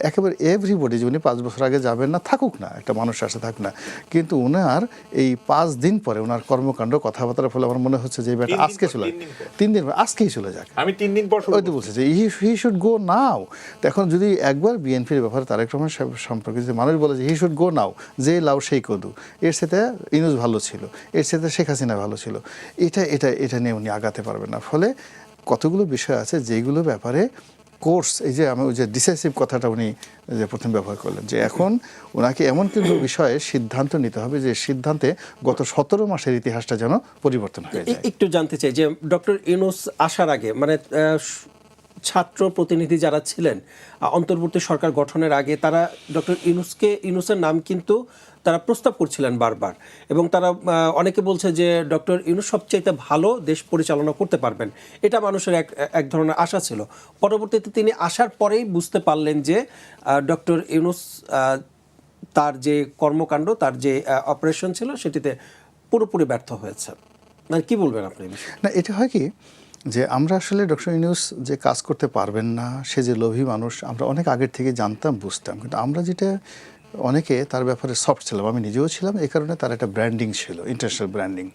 একেবারে এভরিবডি যে উনি 5 বছর আগে যাবেন না, থাকুক না, একটা মানুষ আসে থাকুক না, কিন্তু ওনার এই 5 দিন পরে ওনার কর্মকাণ্ড কথাবার্তার ফলে আমার মনে হচ্ছে যে এই ব্যাটা আজকে চলে যাক, 3 দিন আজকেই চলে যাক। আমি 3 দিন পর ওই তো বলছে যে হি শুড গো নাও। এখন যদি একবার বিএনপির ব্যাপারে তারেক রহমান সাহেব সম্পর্কে যদি মানুষ বলে যে হি শুড গো নাও, যে লাও সেই কদু, এর সাথে ইউনূস ভালো ছিল, এর সাথে শেখ হাসিনা ভালো ছিল, এটা নিয়ে উনি আগাতে পারবেন না। ফলে কতগুলো বিষয় আছে যেগুলো ব্যাপারে কোর্স, এই যে আমি ওই যে ডিসাইসিভ কথাটা উনি যে প্রথম ব্যবহার করলেন, যে এখন ওনাকে এমন কিছু বিষয়ে সিদ্ধান্ত নিতে হবে যে সিদ্ধান্তে গত 17 মাসের ইতিহাসটা যেন পরিবর্তন হয়ে যায়। একটু জানতে চাই যে ডক্টর ইউনূস আসার আগে মানে ছাত্র প্রতিনিধি যারা ছিলেন অন্তর্বর্তী সরকার গঠনের আগে, তারা ডক্টর ইউনূসের নাম কিন্তু তারা প্রস্তাব করছিলেন বারবার, এবং তারা অনেকে বলছে যে ডক্টর ইউনূস সবচাইতে ভালো দেশ পরিচালনা করতে পারবেন, এটা মানুষের এক ধরনের আশা ছিল। পরবর্তীতে তিনি আসার পরেই বুঝতে পারলেন যে ডক্টর ইউনূস তার যে কর্মকাণ্ড, তার যে অপারেশন ছিল সেটিতে পুরোপুরি ব্যর্থ হয়েছে। মানে কি বলবেন আপনি? না, এটা হয় কি যে আমরা আসলে ডক্টর ইউনূস যে কাজ করতে পারবেন না, সে যে লোভী মানুষ, আমরা অনেক আগের থেকে জানতাম, বুঝতাম। কিন্তু আমরা যেটা অনেকে তার ব্যাপারে সফট ছিলাম, আমি নিজেও ছিলাম, এই কারণে তার একটা ব্র্যান্ডিং ছিল, ইন্টারন্যাশনাল ব্র্যান্ডিং।